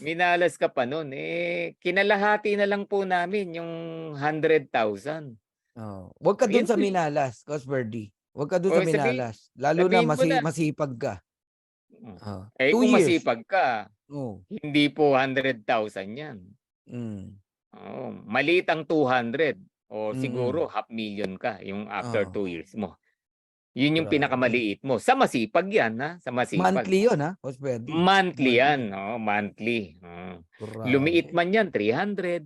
minalas ka pa nun, eh, kinalahati na lang po namin yung 100,000. Oo, wag ka Oh, dun yun sa po minalas, Coach Birdie. Wag ka dun sa oh, minalas, lalo na sabihin mo na, masipag ka. hmm, Oh, eh, 2 kung years. masipag ka, Oh, hindi po 100,000 'yan. hmm, Oo, maliit ang 200 o mm. siguro 500,000 ka yung after Oo, 2 years mo. Yun yung grabe. pinakamaliit mo, sa masipag 'yan, sa masipag. Monthly yun, Coach Birdie, Monthly 'yan, monthly. oo, monthly, Lumiit Grabe. man 'yan 300,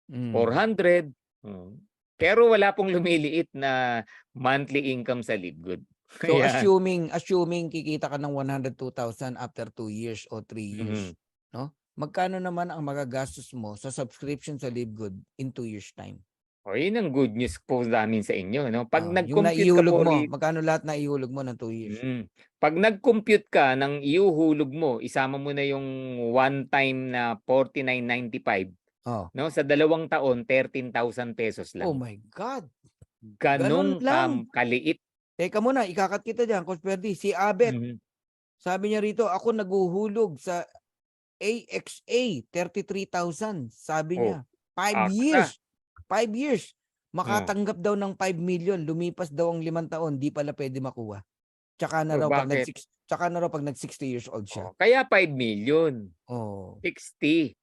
Hmm. 400, pero wala pong lumiliit na monthly income sa Libgood. So Ayan, assuming kikita ka ng 102,000 after 2 years o 3 years, mhm. 'no? Magkano naman ang magagastos mo sa subscription sa Livegood in 2 years time? Oh, yun ang good news po namin sa inyo 'no, 'pag Yung nag-compute ka naihulog po mo, magkano lahat naihulog mo ng 2 years? Mm. 'Pag nag-compute ka ng ihuhulog mo, isama mo na yung one time na 49.95, Oh, 'no, sa 2 taon, ₱13,000 oh lang. my God! Gano'n Gano'n lang. kaliit. Teka muna, ika-cut kita diyan, Coach Ferdy. Si Abet, Mhm. sabi niya rito, "Ako naghuhulog sa AXA, 33,000." Sabi Oh, niya. 5 years, asa, 5 years. oh. Makatanggap daw ng 5 million, lumipas daw ang 5 taon, 'di pala puwede makuha. Oh, bakit? Tsaka na raw 'pag nag 60 years old siya. Oh, kaya 5,000,000, Oh, 60.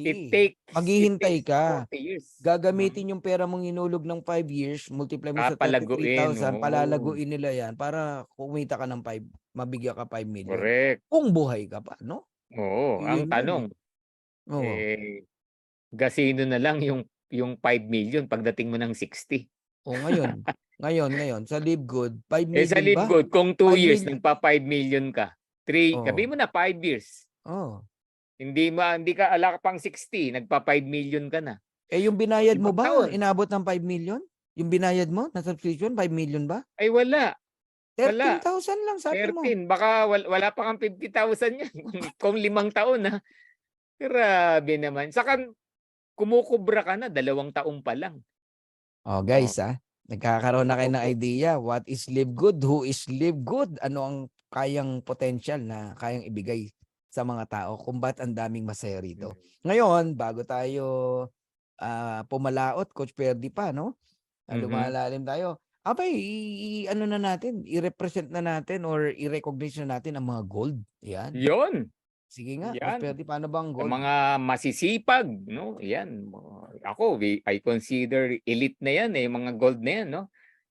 It 60. takes it Maghihintay takes ka. 40 years. Gagamitin yung pera mong hinulog ng 5 years, multiply mo sa Papalaguin, 33,000, oo. palalaguin nila yan para kumita ka ng 5, mabigyan ka 5 million. Correct. Kung buhay ka pa, 'no? Oo, ang Yun yun, eh. tanong, Oo. eh, gasino na lang yung 5,000,000 pagdating mo ng 60. Oh, ngayon sa Live Good, five Eh, sa million ba? Livegood kung 2 years 5,000,000. nagpa-5,000,000 ka, Oh, sabihin mo na 5 years, oh. hindi ka ala ka pang 60 nagpa-5,000,000 ka na. Eh, yung Oh, binayad mo 5 ba taon. inabot ng 5 million? Yung binayad mo na subscription 5 million ba? Ay wala, 13,000 lang sabi mo. 13 baka wala pa kang 50,000 niyan kung 5 taon, Grabe naman, saka kumukubra ka na 2 taon pa lang. Oh, Oh, guys, nagkakaroon na naku kayo ng po. idea what is Live Good, who is Live Good, ano ang kayang potential na kayang ibigay sa mga tao kung ba't ang daming masaya Hmm, rito. Ngayon, bago tayo pumalaot, Coach Perdi pa, 'no? mhm. Lumalalim tayo. Abay, ano na natin, i-represent na natin or i-recognize na natin ang mga gold. Yan. 'Yun, Sige nga, Coach 'yan. Perdi, paano ba ang Sa gold? mga masisipag 'no, 'yan ako I consider elite na 'yan, yung mga gold na 'yan 'no.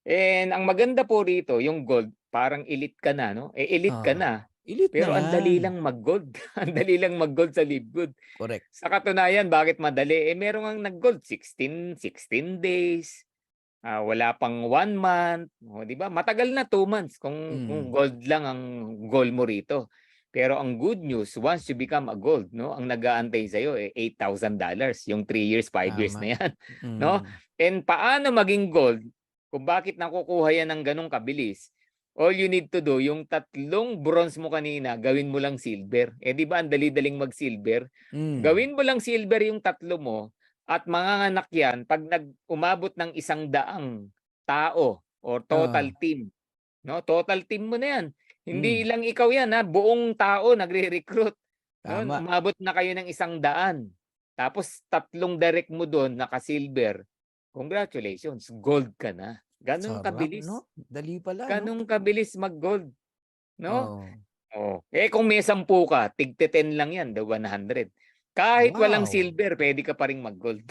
And ang maganda po rito yung gold parang elite ka na 'no, elite ka Ah, na, elite na pero ang dali yan. lang mag-gold, ang dali lang mag-gold sa Livegood. Correct. Sa katunayan bakit madali, meron ngang nag-gold 16 days, wala pang 1 month, oh 'di ba matagal na 2 months kung Mm. gold lang ang goal mo rito. Pero ang good news once you become a gold 'no, ang nag-aantay sa'yo, $8,000 yung 3 years, 5 years Tama. na 'yan 'no. Mm. And paano maging gold, kung bakit nakukuha 'yan ng gano'n kabilis, all you need to do yung 3 bronze mo kanina gawin mo lang silver. Eh, 'di ba ang dali-daling mag-silver? Hmm. Gawin mo lang silver yung 3 mo at manganganak 'yan 'pag umabot ng 100 tao or Oo, total team, 'no? Total team mo na 'yan. Hindi hmm, lang ikaw 'yan, buong tao nagre-recruit, 'no? tama. Umabot na kayo ng 100 tapos 3 direct mo dun naka-silver, congratulations, gold ka na. Ganun Sarap, kabilis. 'no? Dali pala, 'no? Ganun kabilis mag-gold, 'no? Oo. Oh, kung may 10 ka, tig-te-10 lang 'yan, the 100. Kahit walang Wow! silver, puwede ka pa ring mag-gold.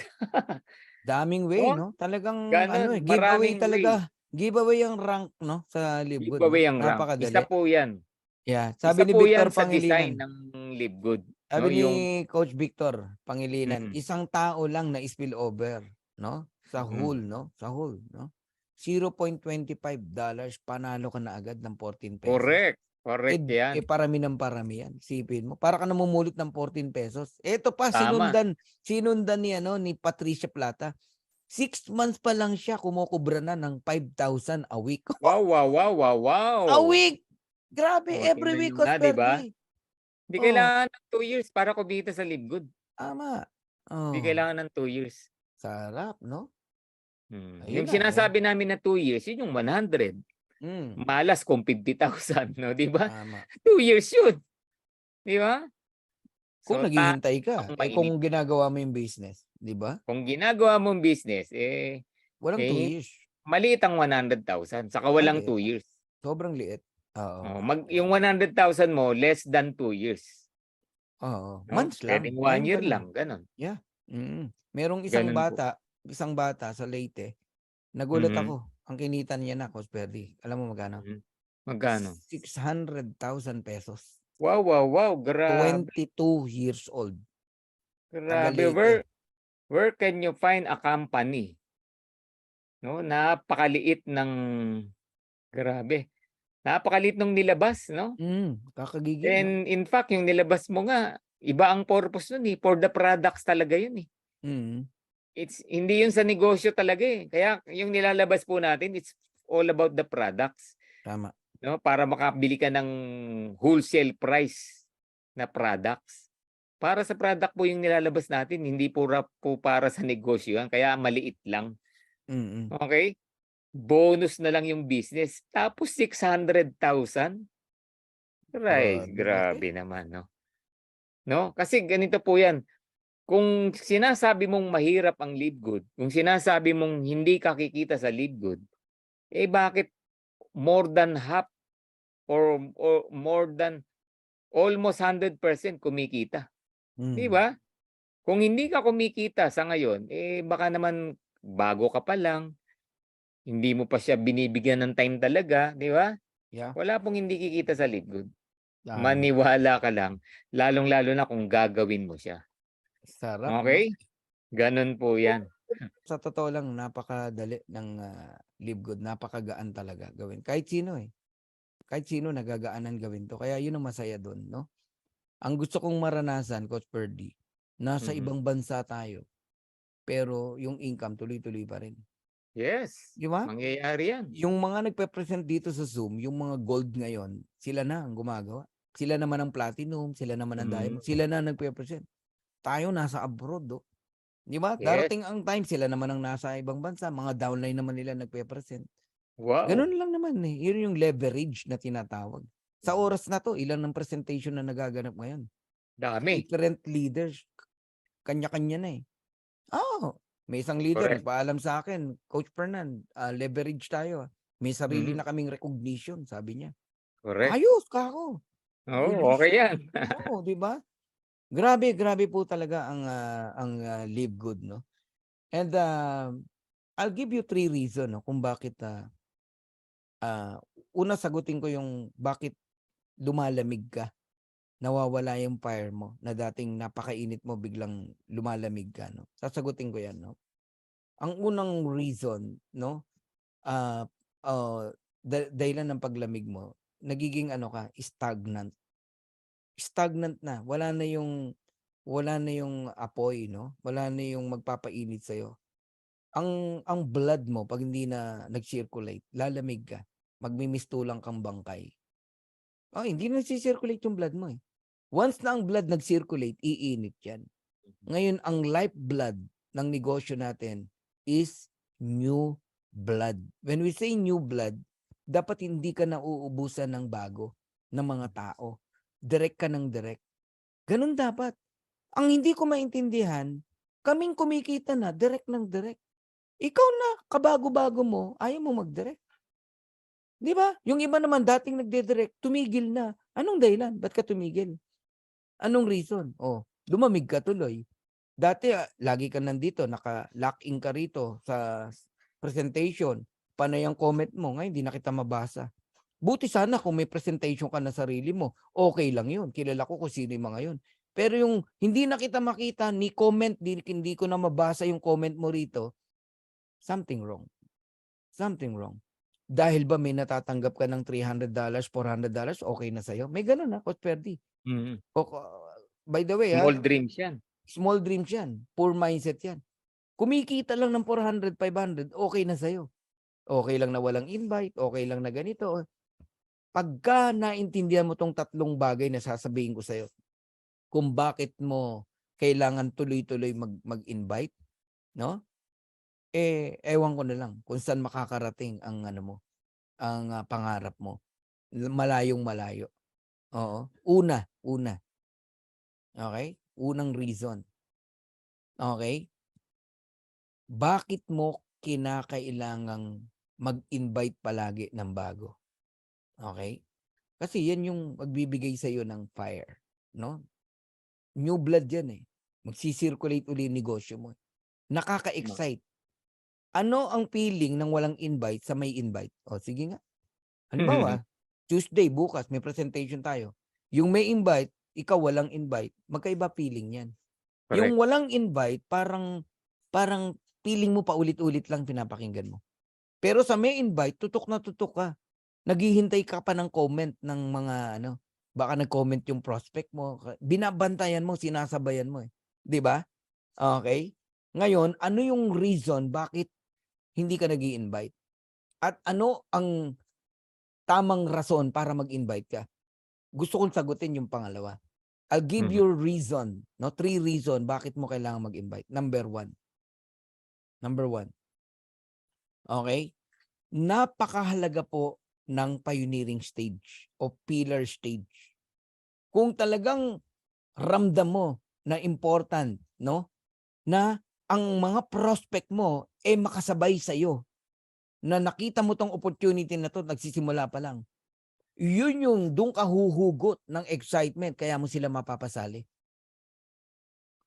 Daming way, 'No? 'no? Talagang Gano'n, ano, giveaway maraming way. talaga. Giveaway ang rank, 'no, sa Live Good, 'no? Giveaway ang rank, isa Napakadali. po 'yan. Yeah, Isa sabi ni po 'yan Victor sa design Pangilinan ng Live Good, sabi 'no, ni yung Coach Victor Pangilinan, mm, isang tao lang na spill over, 'no, sa mm. whole, 'no, sa whole, 'no? $0.25 panalo ka na agad ng ₱14. Correct, correct 'yan. Parami ng parami yan, isipin mo. Para ka namumulot ng ₱14. Eto pa Tama. sinundan ni ano, ni Patricia Plata. 6 months pa lang siya kumokobra na ng 5,000 a week. Wow, wow, wow, wow, A wow! week! Grabe, Oh, every tingnan week, niyo nga, Coach 'di ba? Perdi. Hindi Oh, kailangan ng 2 years para kumita sa Live Good. tama. Hindi Oh, kailangan ng 2 years. sarap, 'no? Yung Ayun na, eh. sinasabi namin na 2 years, yun yung 100. Hmm, Malas kung 50,000, 'no, 'di ba? tama. 2 years yun, 'di ba? Kung So, naghihintay ka, tamang kung mainit. ginagawa mo yung business, 'di ba? Kung ginagawa mong business, Walang 2 eh, years. maliit ang 100,000 saka walang Maliit, 2 years. sobrang liit. Oo, Oh, yung 100,000 mo less than 2 years, oo. 'no? Months lang, Puwedeng may 1 year gano'n. lang, gano'n. Yeah, Merong Gano'n po. isang bata sa Leyte, nagulat Mhm, ako, ang kinita niya na, Coach Perdy, alam mo magkano? mhm. Magkano? ₱600,000. Wow, wow, wow, grabe, 22 years old, taga grabe. Leyte. Where can you find a company, 'no, napakaliit ng grabe, napakaliit nung nilabas, 'no? Kakagigil, 'no? And in fact, yung nilabas mo nga, iba ang purpose nun, for the products talaga yun, eh. Mm, Hindi yun sa negosyo talaga, eh. Kaya yung nilalabas po natin, it's all about the products, tama. 'no, para makabili ka ng wholesale price na products. Para sa product po yung nilalabas natin, hindi po para sa negosyo yan, kaya maliit lang, Mm, okey? Bonus na lang yung business, tapos 600,000. grabe kasi. Grabe naman, 'no? 'No, kasi ganito po yan, kung sinasabi mong mahirap ang Live Good, kung sinasabi mong hindi ka kikita sa Live Good, bakit more than half or more than almost 100% kumikita, 'di Hmm, ba? Kung hindi ka kumikita sa ngayon, baka naman bago ka pa lang, hindi mo pa siya binibigyan ng time talaga, 'di ba? yeah, Wala pong hindi kikita sa Live Good. tama. Maniwala ka lang, lalong-lalo na kung gagawin mo siya, Sarap, 'no? okey? Gano'n po 'yan. Sa totoo lang napakadali ng, Live Good, napakagaan talaga gawin. Kahit sino, eh. Kahit sino nagagaanan gawin 'to, kaya yun ang masaya dun, 'no? Ang gusto kong maranasan, Coach Perdy, nasa Mhm. ibang bansa tayo, pero yung income tuloy-tuloy pa rin, Yes, 'di ba? mangyayari 'yan. Yung mga nagpe-present dito sa Zoom, yung mga gold ngayon, sila na ang gumagawa. Sila naman ang platinum, sila naman ang Mm, diamond, sila na ang nagpe-present. Tayo nasa abroad, 'di ba? yes. Darating ang time sila naman ang nasa ibang bansa, mga downline naman nila nagpe-present. Wow, Gano'n lang naman, eh, yun yung leverage na tinatawag. Sa mm, oras na 'to, ilan ang presentation na nagaganap ngayon? dami, Different leaders, kanya-kanya na, eh. Oo, may isang leader correct, nagpaalam sa akin, "Coach Fernan, leverage tayo, May sarili mhm, na kaming recognition," sabi niya. correct. Ayos, kako, Oo, okey recognition. 'yan. Oo, 'di ba? Grabe, grabe po talaga Live Good, 'no? And, I'll give you 3 reason, 'no, kung bakit, una sagutin ko yung bakit lumalamig ka, nawawala yung fire mo na dating napakainit mo biglang lumalamig ka, 'no? Sasagutin ko 'yan, 'no? Ang unang reason, 'no, ah, dahilan ng paglamig mo, nagiging ano ka, stagnant. Stagnant na, wala na yung apoy, 'no, wala na yung magpapainit sa'yo. Ang blood mo 'pag hindi na nag-circulate, lalamig ka, magmimistulang kang bangkay. Oh, hindi na nagsi-circulate yung blood mo, eh. Once na ang blood nag-circulate, iinit 'yan. Ngayon ang lifeblood ng negosyo natin is new blood. When we say new blood, dapat hindi ka nauubusan ng bago ng mga tao. Direct ka ng direct. Gano'n dapat. Ang hindi ko maintindihan, kaming kumikita na direct ng direct. Ikaw na, kabago-bago mo, ayaw mo mag-direct. 'Di ba? Yung iba naman dating nagde-direct, tumigil na. Anong dahilan? Ba't ka tumigil? Anong reason? Oh, lumamig ka tuloy. Dati, lagi ka nandito, naka-lock in ka rito sa presentation. Panay ang comment mo, ngayon hindi na kita mabasa. Buti sana kung may presentation ka na sarili mo, okay lang yun. Kilala ko kung sino yung mga yun. Pero yung hindi na kita makita, ni comment, hindi ko na mabasa yung comment mo rito, something wrong. Something wrong. Dahil ba may natatanggap ka ng $300, $400, okay na sa'yo? May ganun Coach Ferdy. Mm. By the way, Small dreams yan. small dreams yan. Poor mindset yan. Kumikita lang ng 400, 500, okay na sa'yo. Okay lang na walang invite, okay lang na ganito. Pagka naintindihan mo tong tatlong bagay na sasabihin ko sa'yo, kung bakit mo kailangan tuloy-tuloy mag-invite, no? Ewan ko na lang kung saan makakarating ang ang pangarap mo. Malayong malayo. Oo. Una. Okay? Unang reason. Okay? Bakit mo kinakailangang mag-invite palagi ng bago? Okay? Kasi yan yung magbibigay sa iyo ng fire, no? New blood yan Magsi-circulate uli yung negosyo mo. Nakaka-excite. Ano ang feeling ng walang invite sa may invite? O sige nga. Halimbawa, Tuesday, bukas, may presentation tayo. Yung may invite, ikaw walang invite, magkaiba feeling yan. Yung Correct. walang invite, parang feeling mo paulit-ulit lang pinapakinggan mo. Pero sa may invite, tutok na tutok ka. Naghihintay ka pa ng comment ng mga baka nag-comment yung prospect mo. Binabantayan mo, sinasabayan mo 'Di ba? Okay? Ngayon, ano yung reason bakit hindi ka nag-i-invite? At ano ang tamang rason para mag-invite ka? Gusto kong sagutin yung pangalawa. I'll give you reason, 3 reason bakit mo kailangan mag-invite. Number one. Okay? Napakahalaga po ng pioneering stage o pillar stage. Kung talagang ramdam mo na important, na ang mga prospect mo makasabay sa iyo, na nakita mo tong opportunity na to nagsisimula pa lang. Yun yung doon ka huhugot ng excitement kaya mo sila mapapasali.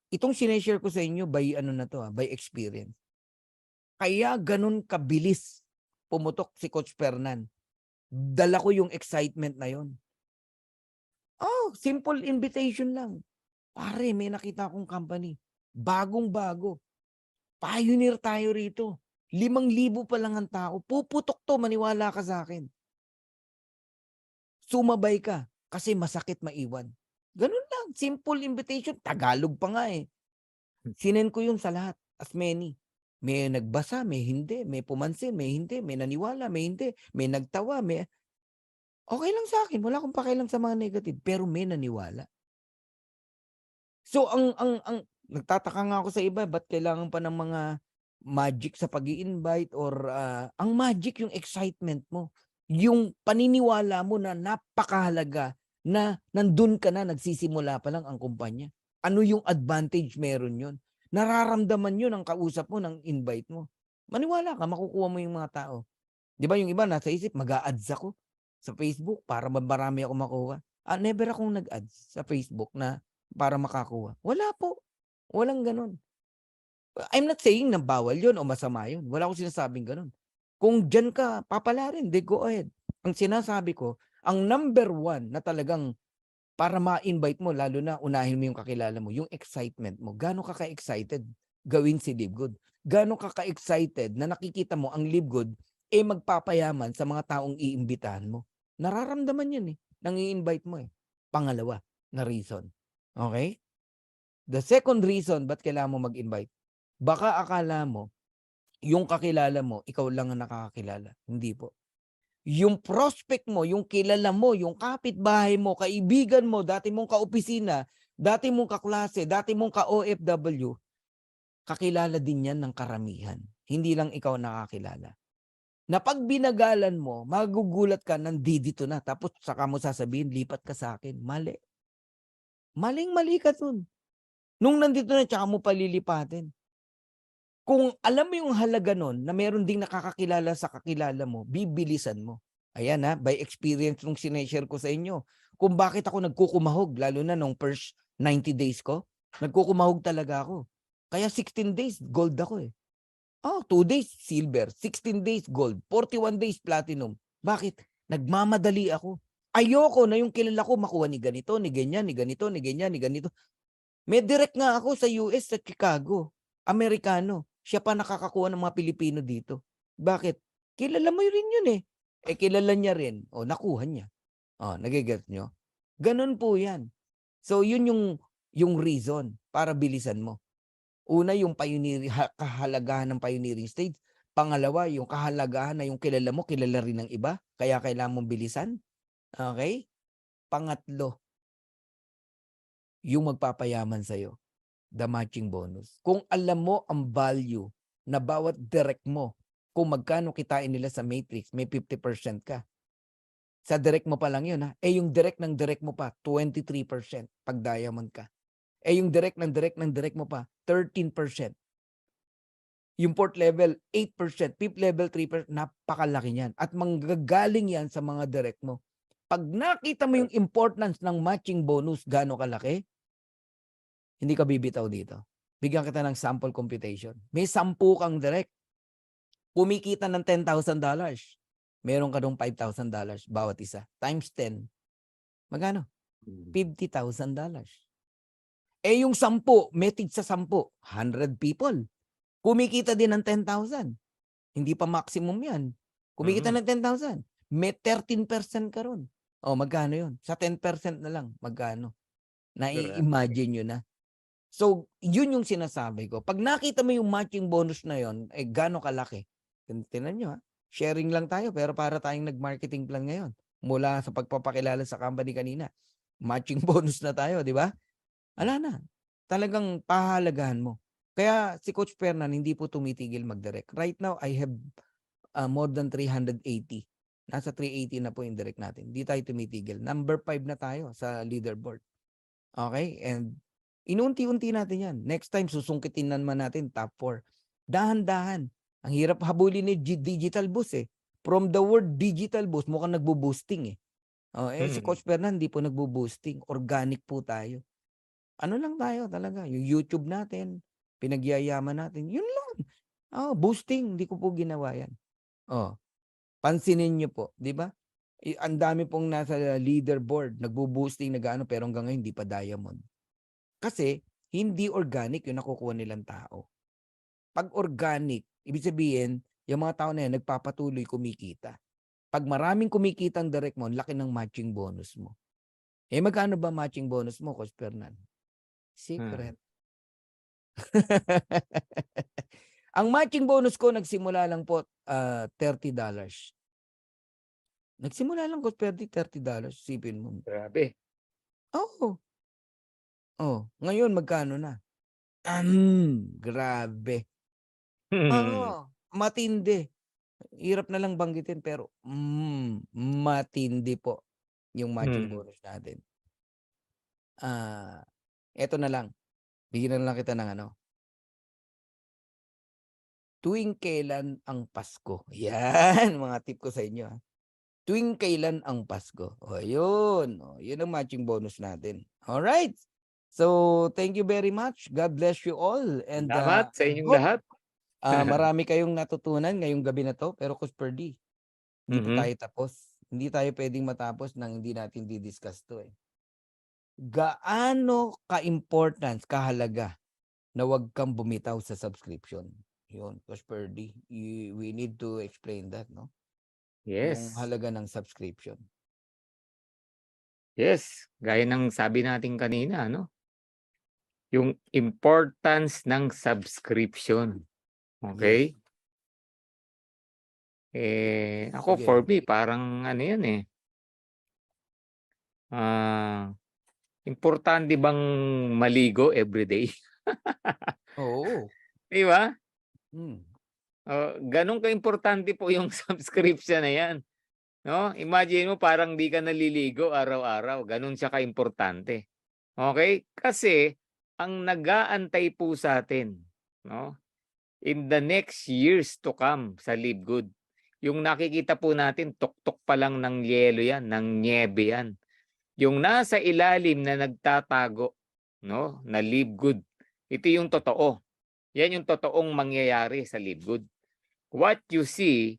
Itong sineshare ko sa inyo by by experience. Kaya ganun kabilis pumutok si Coach Fernan. Dala ko yung excitement na yon. Simple invitation lang. Pare, may nakita akong company. Bagong-bago. Pioneer tayo rito. 5,000 pa lang ang tao. Puputok to, maniwala ka sa akin. Sumabay ka kasi masakit maiwan. Ganun lang. Simple invitation. Tagalog pa nga Sinend ko yun sa lahat. As many. May nagbasa, may hindi. May pumansin, may hindi. May naniwala, may hindi. May nagtawa, may... Okay lang sa akin. Wala akong pakialam sa mga negative. Pero may naniwala. So, nagtataka nga ako sa iba, ba't kailangan pa ng mga magic sa pag-i-invite or ang magic yung excitement mo. Yung paniniwala mo na napakahalaga na nandun ka na, nagsisimula pa lang ang kumpanya. Ano yung advantage meron yun? Nararamdaman yun ang kausap mo ng invite mo. Maniwala ka, makukuha mo yung mga tao. Di ba yung iba nasa isip, mag-a-ads ako sa Facebook para marami ako makuha. Never akong nag-ads sa Facebook na para makakuha. Wala po. Walang ganun. I'm not saying na bawal yun o masama yun. Wala akong sinasabing ganun. Kung dyan ka papalarin, go ahead. Ang sinasabi ko, ang number one na talagang para ma-invite mo, lalo na unahin mo yung kakilala mo, yung excitement mo. Gano'n ka ka-excited gawin si Live Good? Gano'n ka ka-excited na nakikita mo ang Live Good magpapayaman sa mga taong iimbitahan mo? Nararamdaman yun nang i-invite mo Pangalawa na reason. Okay? The second reason ba't kailangan mo mag-invite? Baka akala mo, yung kakilala mo, ikaw lang ang nakakakilala. Hindi po. Yung prospect mo, yung kilala mo, yung kapitbahay mo, kaibigan mo, dati mong kaopisina, dati mong kaklase, dati mong ka-OFW, kakilala din yan ng karamihan. Hindi lang ikaw nakakilala. Na pag binagalan mo, magugulat ka, nandito na. Tapos saka mo sasabihin, lipat ka sa akin. Mali. Maling-mali ka dun. Nung nandito na, tsaka mo palilipatin. Kung alam mo yung halaga nun na meron ding nakakakilala sa kakilala mo, bibilisan mo. Ayan by experience nung sineshare ko sa inyo. Kung bakit ako nagkukumahog, lalo na nung first 90 days ko, nagkukumahog talaga ako. Kaya 16 days, gold ako eh. 2 days, silver. 16 days, gold. 41 days, platinum. Bakit? Nagmamadali ako. Ayoko na yung kilala ko makuha ni ganito, ni ganyan, ni ganito, ni ganyan, ni ganito. May direct nga ako sa US, sa Chicago. Amerikano. Siya pa nakakakuha ng mga Pilipino dito. Bakit? Kilala mo rin yun eh. Kilala niya rin. Nakuha niya. Nagigets nyo? Ganun po yan. So, yun yung reason para bilisan mo. Una, yung kahalagahan ng pioneering stage. Pangalawa, yung kahalagahan na yung kilala mo, kilala rin ng iba. Kaya kailangan mong bilisan. Okay? Pangatlo, yung magpapayaman sa'yo. The matching bonus. Kung alam mo ang value na bawat direct mo, kung magkano kitain nila sa matrix, may 50% ka. Sa direct mo pa lang yun yung direct ng direct mo pa, 23% pag diamond ka. Yung direct ng direct mo pa, 13%. Yung fourth level, 8%. Fifth level, 3%. Napakalaki niyan. At manggagaling yan sa mga direct mo. Pag nakita mo yung importance ng matching bonus, gaano kalaki, hindi ka bibitaw dito. Bigyan kita ng sample computation. May 10 kang direct. Kumikita ng $10,000. Meron ka dong $5,000 bawat isa. Times 10. Magkano? $50,000. Yung 10, may tig sa 10. 100 people. Kumikita din ng 10,000. Hindi pa maximum yan. Kumikita ng 10,000. May 13% ka ron. Magkano yun? Sa 10% na lang, magkano? Nai-imagine nyo na. So, yun yung sinasabi ko. Pag nakita mo yung matching bonus na yun, gaano kalaki? Tingnan nyo sharing lang tayo pero para tayong nag-marketing plan ngayon. Mula sa pagpapakilala sa company kanina. Matching bonus na tayo, di ba? Ala na. Talagang pahalagahan mo. Kaya si Coach Fernan hindi po tumitigil mag-direct. Right now, I have more than 380. Nasa 380 na po yung direct natin. Hindi tayo tumitigil. Number 5 na tayo sa leaderboard. Okay? And inunti-unti natin yan. Next time, susungkitin naman natin top 4. Dahan-dahan. Ang hirap habulin ni digital boost eh. From the word digital boost, mukhang nagbo-boosting eh. Si Coach Fernan, hindi po nagbo-boosting. Organic po tayo. Ano lang tayo talaga. Yung YouTube natin, pinagyayaman natin. Yun lang. Boosting. Hindi ko po ginawa yan. Pansinin nyo po. Di ba? Ang dami pong nasa leaderboard. Nagbo-boosting, nag-ano, pero hanggang ngayon hindi pa diamond. Kasi, hindi organic yung nakukuha nilang tao. Pag organic, ibig sabihin, yung mga tao na yan, nagpapatuloy kumikita. Pag maraming kumikita ang direct mo, laki ng matching bonus mo. Magkano ba matching bonus mo, Coach Fernan? Secret. Ang matching bonus ko, nagsimula lang po $30. Nagsimula lang, Coach Ferdi, $30. Sipin mo. Grabe. Ngayon, magkano na? Grabe. Matindi. Hirap na lang banggitin pero matindi po yung matching bonus natin. Eto na lang. Bigyan na lang kita ng tuwing kailan ang Pasko. Yan, mga tip ko sa inyo. Tuwing kailan ang Pasko. Yun. Yun ang matching bonus natin. Alright. So, thank you very much. God bless you all. And Salamat sa inyong lahat. marami kayong natutunan ngayong gabi na to. Pero Coach Ferdi, hindi pa tayo tapos. Hindi tayo pwedeng matapos nang hindi natin di-discuss to Gaano ka-important, kahalaga na wag kang bumitaw sa subscription? Yun, Coach Ferdi, we need to explain that, no? Yes. Yung halaga ng subscription. Yes, gaya ng sabi natin kanina, yung importance ng subscription. Okay? Yes. Ako Sige. for me, parang yan importante bang maligo everyday? Oo. Di ba? Hmm. Ganun ka-importante po yung subscription na yan. No? Imagine mo parang di ka naliligo araw-araw. Ganun siya ka-importante. Okay? Kasi ang nag-aantay po sa atin, no? in the next years to come sa Live Good. Yung nakikita po natin, tuktok pa lang ng yelo yan, ng niebe yan. Yung nasa ilalim na nagtatago, no, na Live Good. Ito yung totoo. Yan yung totoong mangyayari sa Live Good. What you see,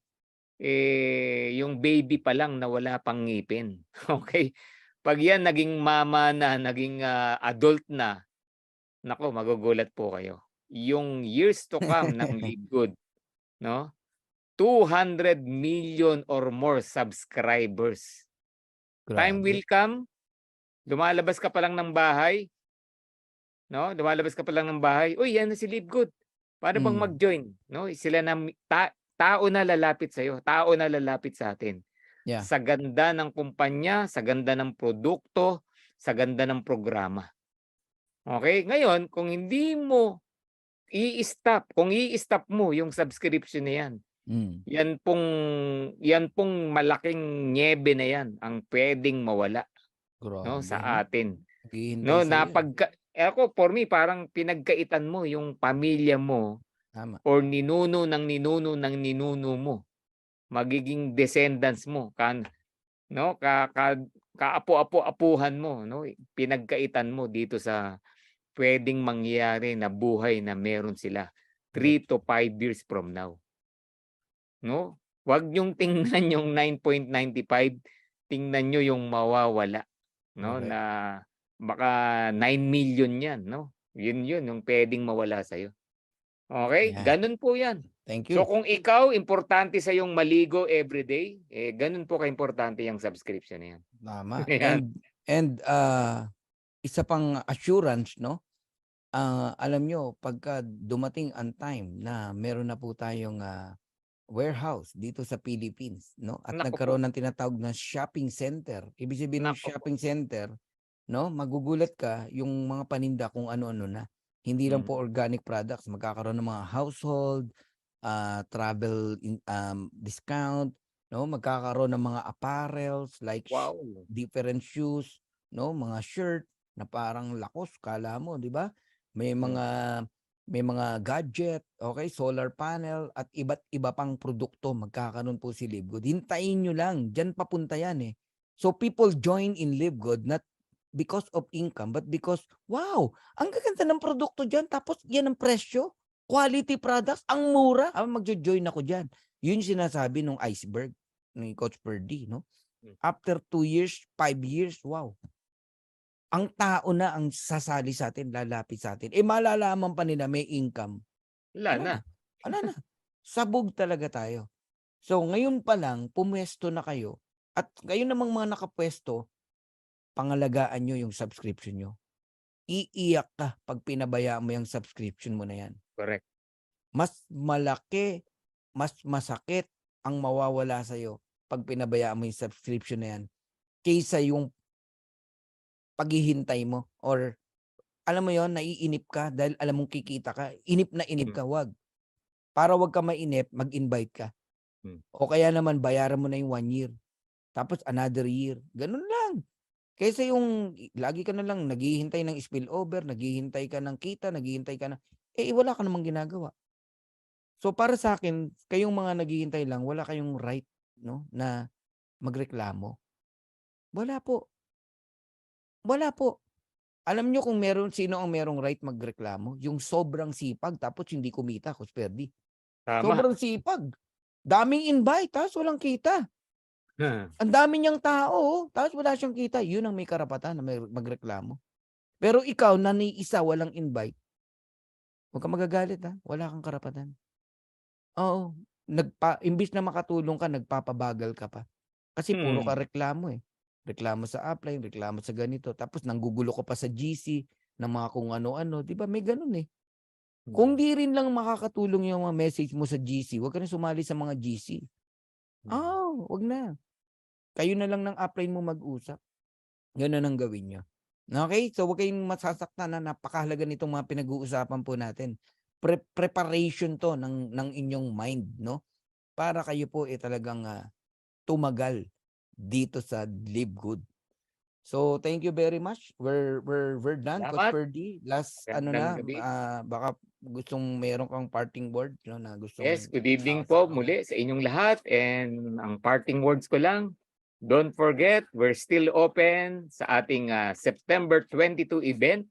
yung baby pa lang na wala pang ngipin. Okay? Pag yan naging mama na, naging adult na, nako, magugulat po kayo. Yung years to come ng Live Good, no? 200 million or more subscribers. Time Grabe. will come, lumalabas ka pa lang ng bahay, no? Lumalabas ka pa lang ng bahay, uy, yan na si Live Good. Paano bang Mm. mag-join? No? Sila na tao na lalapit sa iyo, tao na lalapit sa atin. Yeah. Sa ganda ng kumpanya, sa ganda ng produkto, sa ganda ng programa. Okay? Ngayon, kung hindi mo kung i-stop mo yung subscription na yan, Mm. yan pong malaking niebe na yan ang pwedeng mawala, no, Grabe, no? sa atin. Naghihintay No, sa'yo yan. ako, for me, parang pinagkaitan mo yung pamilya mo Tama. or ninuno ng ninuno ng ninuno mo. Magiging descendants mo, no, kaapo-apo-apuhan mo, no, pinagkaitan mo dito sa pwedeng mangyari na buhay na meron sila 3 to 5 years from now. No? Huwag niyong tingnan yung 9.95, tingnan niyo yung mawawala, no, Correct. na baka 9 million 'yan, no? Yun yung pwedeng mawala sa iyo. Okay? Yeah. Ganun po 'yan. Thank So you. kung ikaw importante sa yung maligo everyday, ganun po kaimportante yung subscription na 'yan. Tama. Ayan. And isa pang assurance, no? Alam nyo, pagka dumating ang time na meron na po tayong warehouse dito sa Philippines, no? At Naku po, nagkaroon ng tinatawag na shopping center. Ibig sabihin ng naku po. shopping center, no? Magugulat ka yung mga paninda kung ano-ano na. Hindi lang po organic products, magkakaroon ng mga household, travel discount, no? Magkakaroon ng mga apparels like Wow. different shoes, no? Mga shirt na parang lakos, kala mo, di ba? May mga gadget, okay, solar panel at iba't iba pang produkto magkakaroon po si Live Good. Hintayin nyo lang, diyan papunta yan eh. So people join in Live Good not because of income but because wow, ang gaganda ng produkto diyan tapos yan ang presyo. Quality products, ang mura. Magjo-join ako diyan. Yun yung sinasabi nung iceberg ni Coach Perdy, no? After 2 years, 5 years, wow. Ang tao na ang sasali sa atin, lalapit sa atin. Malalaman pa nila may income. Wala na. Wala na. Sabog talaga tayo. So, ngayon pa lang, pumwesto na kayo. At kayo namang mga nakapwesto, pangalagaan nyo yung subscription nyo. Iiyak ka pag pinabayaan mo yung subscription mo na yan. Correct. Mas malaki, mas masakit ang mawawala sa'yo pag pinabayaan mo yung subscription na yan kaysa yung paghihintay mo or alam mo yon, naiinip ka dahil alam mong kikita ka, inip na inip ka, wag. Para wag ka mainip, mag-invite ka. O kaya naman bayaran mo na yung 1 year. Tapos another year. Ganun lang. Kaysa yung lagi ka na lang naghihintay ng spillover, naghihintay ka ng kita, naghihintay ka na wala ka namang ginagawa. So para sa akin, kayong mga naghihintay lang, wala kayong right, no, na magreklamo. Wala po. Wala po. Alam nyo kung sino ang merong right magreklamo? Yung sobrang sipag tapos hindi kumita, Coach Perdy. Tama. Sobrang sipag. Daming invite tapos walang kita. Ang dami niyang tao tapos wala siyang kita. Yun ang may karapatan na magreklamo. Pero ikaw na ni isa walang invite, huwag kang magagalit ha. Wala kang karapatan. Oo. Imbis na makatulong ka, nagpapabagal ka pa. Kasi puro ka reklamo eh. Reklamo sa upline, reklamo sa ganito. Tapos nanggugulo ka pa sa GC ng mga kung ano-ano. Di ba? May ganun eh. Kung di rin lang makakatulong yung mga message mo sa GC, huwag ka na sumali sa mga GC. Huwag na. Kayo na lang ng upline mo mag-usap. Ganun ang gawin nyo. Okay? So huwag kayong masasaktan na napakahalaga nitong mga pinag-uusapan po natin. Preparation to ng inyong mind, no? Para kayo po talagang tumagal dito sa Live Good. So thank you very much. We're done, Coach Salamat. Ferdy. Last Magandang gabi. baka gustong meron kang parting word, no, na Yes, gustong good evening po sabi. muli sa inyong lahat, and ang parting words ko lang, don't forget, we're still open sa ating September 22 event.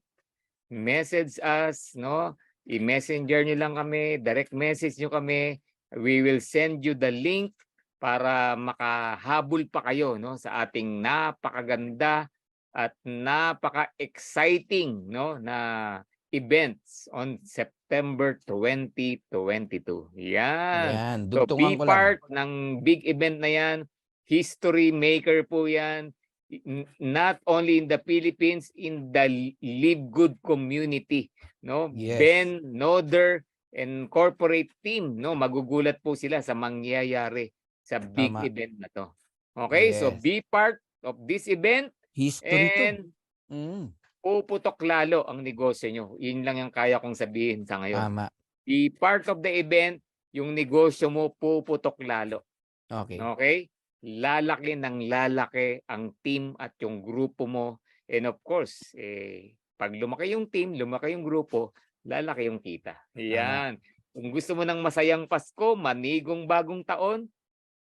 Message us, no? I-messenger nyo lang kami, direct message nyo kami. We will send you the link para makahabol pa kayo, no, sa ating napakaganda at napaka-exciting, no, na events on September 2022. Yan. Yan, So dugtungan be ko lang. part ng big event na yan. History maker po yan. Not only in the Philippines, in the Live Good community, no? Yes. Ben Noder and corporate team, no, magugulat po sila sa mangyayari sa big Tama. event na to. Okay, so Yes. be part of this event History to. and Mm, puputok lalo ang negosyo nyo. Yun lang yung kaya kong sabihin sa ngayon. tama. Be part of the event, yung negosyo mo puputok lalo. Okay. Okay? Lalaki ng lalaki ang team at yung grupo mo. And of course, pag lumaki yung team, lumaki yung grupo, lalaki yung kita. Yan. Kung gusto mo ng masayang Pasko, manigong bagong taon,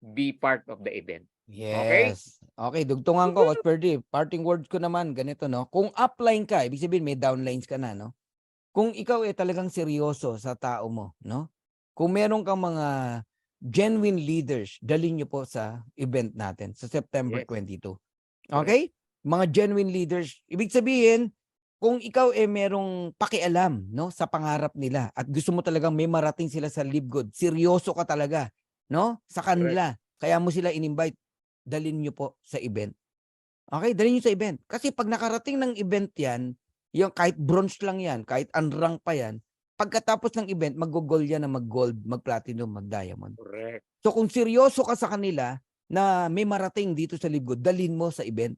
be part of the event. Okay? Yes. Okay, dugtungan ko, Coach Ferdy. Parting words ko naman, ganito, no? Kung upline ka, ibig sabihin may downlines ka na, no? Kung ikaw talagang seryoso sa tao mo, no? Kung meron kang mga genuine leaders, dalhin niyo po sa event natin sa September Yes. 22. Correct. Okay? Mga genuine leaders, ibig sabihin, kung ikaw merong pakialam, no, sa pangarap nila at gusto mo talagang may marating sila sa Live Good, seryoso ka talaga, no, sa kanila, kaya mo sila in-invite, dalhin niyo po sa event. Okay, dalhin niyo sa event. Kasi pag nakarating ng event yan, yung kahit bronze lang yan, kahit unrank pa yan, pagkatapos ng event, mag-gold yan na mag-gold, mag-platinum, mag-diamond. Correct. So kung seryoso ka sa kanila na may marating dito sa Live Good, dalhin mo sa event.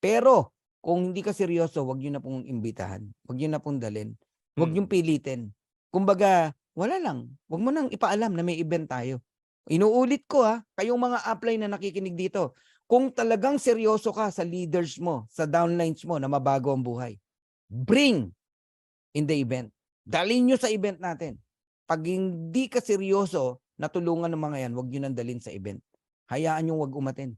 Pero kung hindi ka seryoso, wag niyo na pong imbitahan. Wag niyo na pong dalhin. Wag niyo pilitin. Kumbaga, wala lang. Wag mo nang ipaalam na may event tayo. Inuulit ko kayong mga upline na nakikinig dito. Kung talagang seryoso ka sa leaders mo, sa downlines mo na mabago ang buhay, bring in the event. Dalhin nyo sa event natin. Pag hindi ka seryoso na tulungan ng mga yan, wag nyo nang dalhin sa event. Hayaan nyo wag umaten.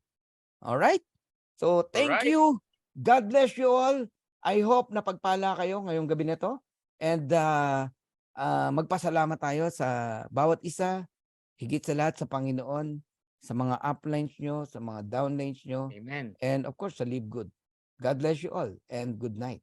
Alright? So, thank Alright. you. God bless you all. I hope na pagpala kayo ngayong gabi na to. And magpasalamat tayo sa bawat isa, higit sa lahat sa Panginoon, sa mga uplines nyo, sa mga downlines nyo, Amen. and of course, sa Live Good. God bless you all and good night.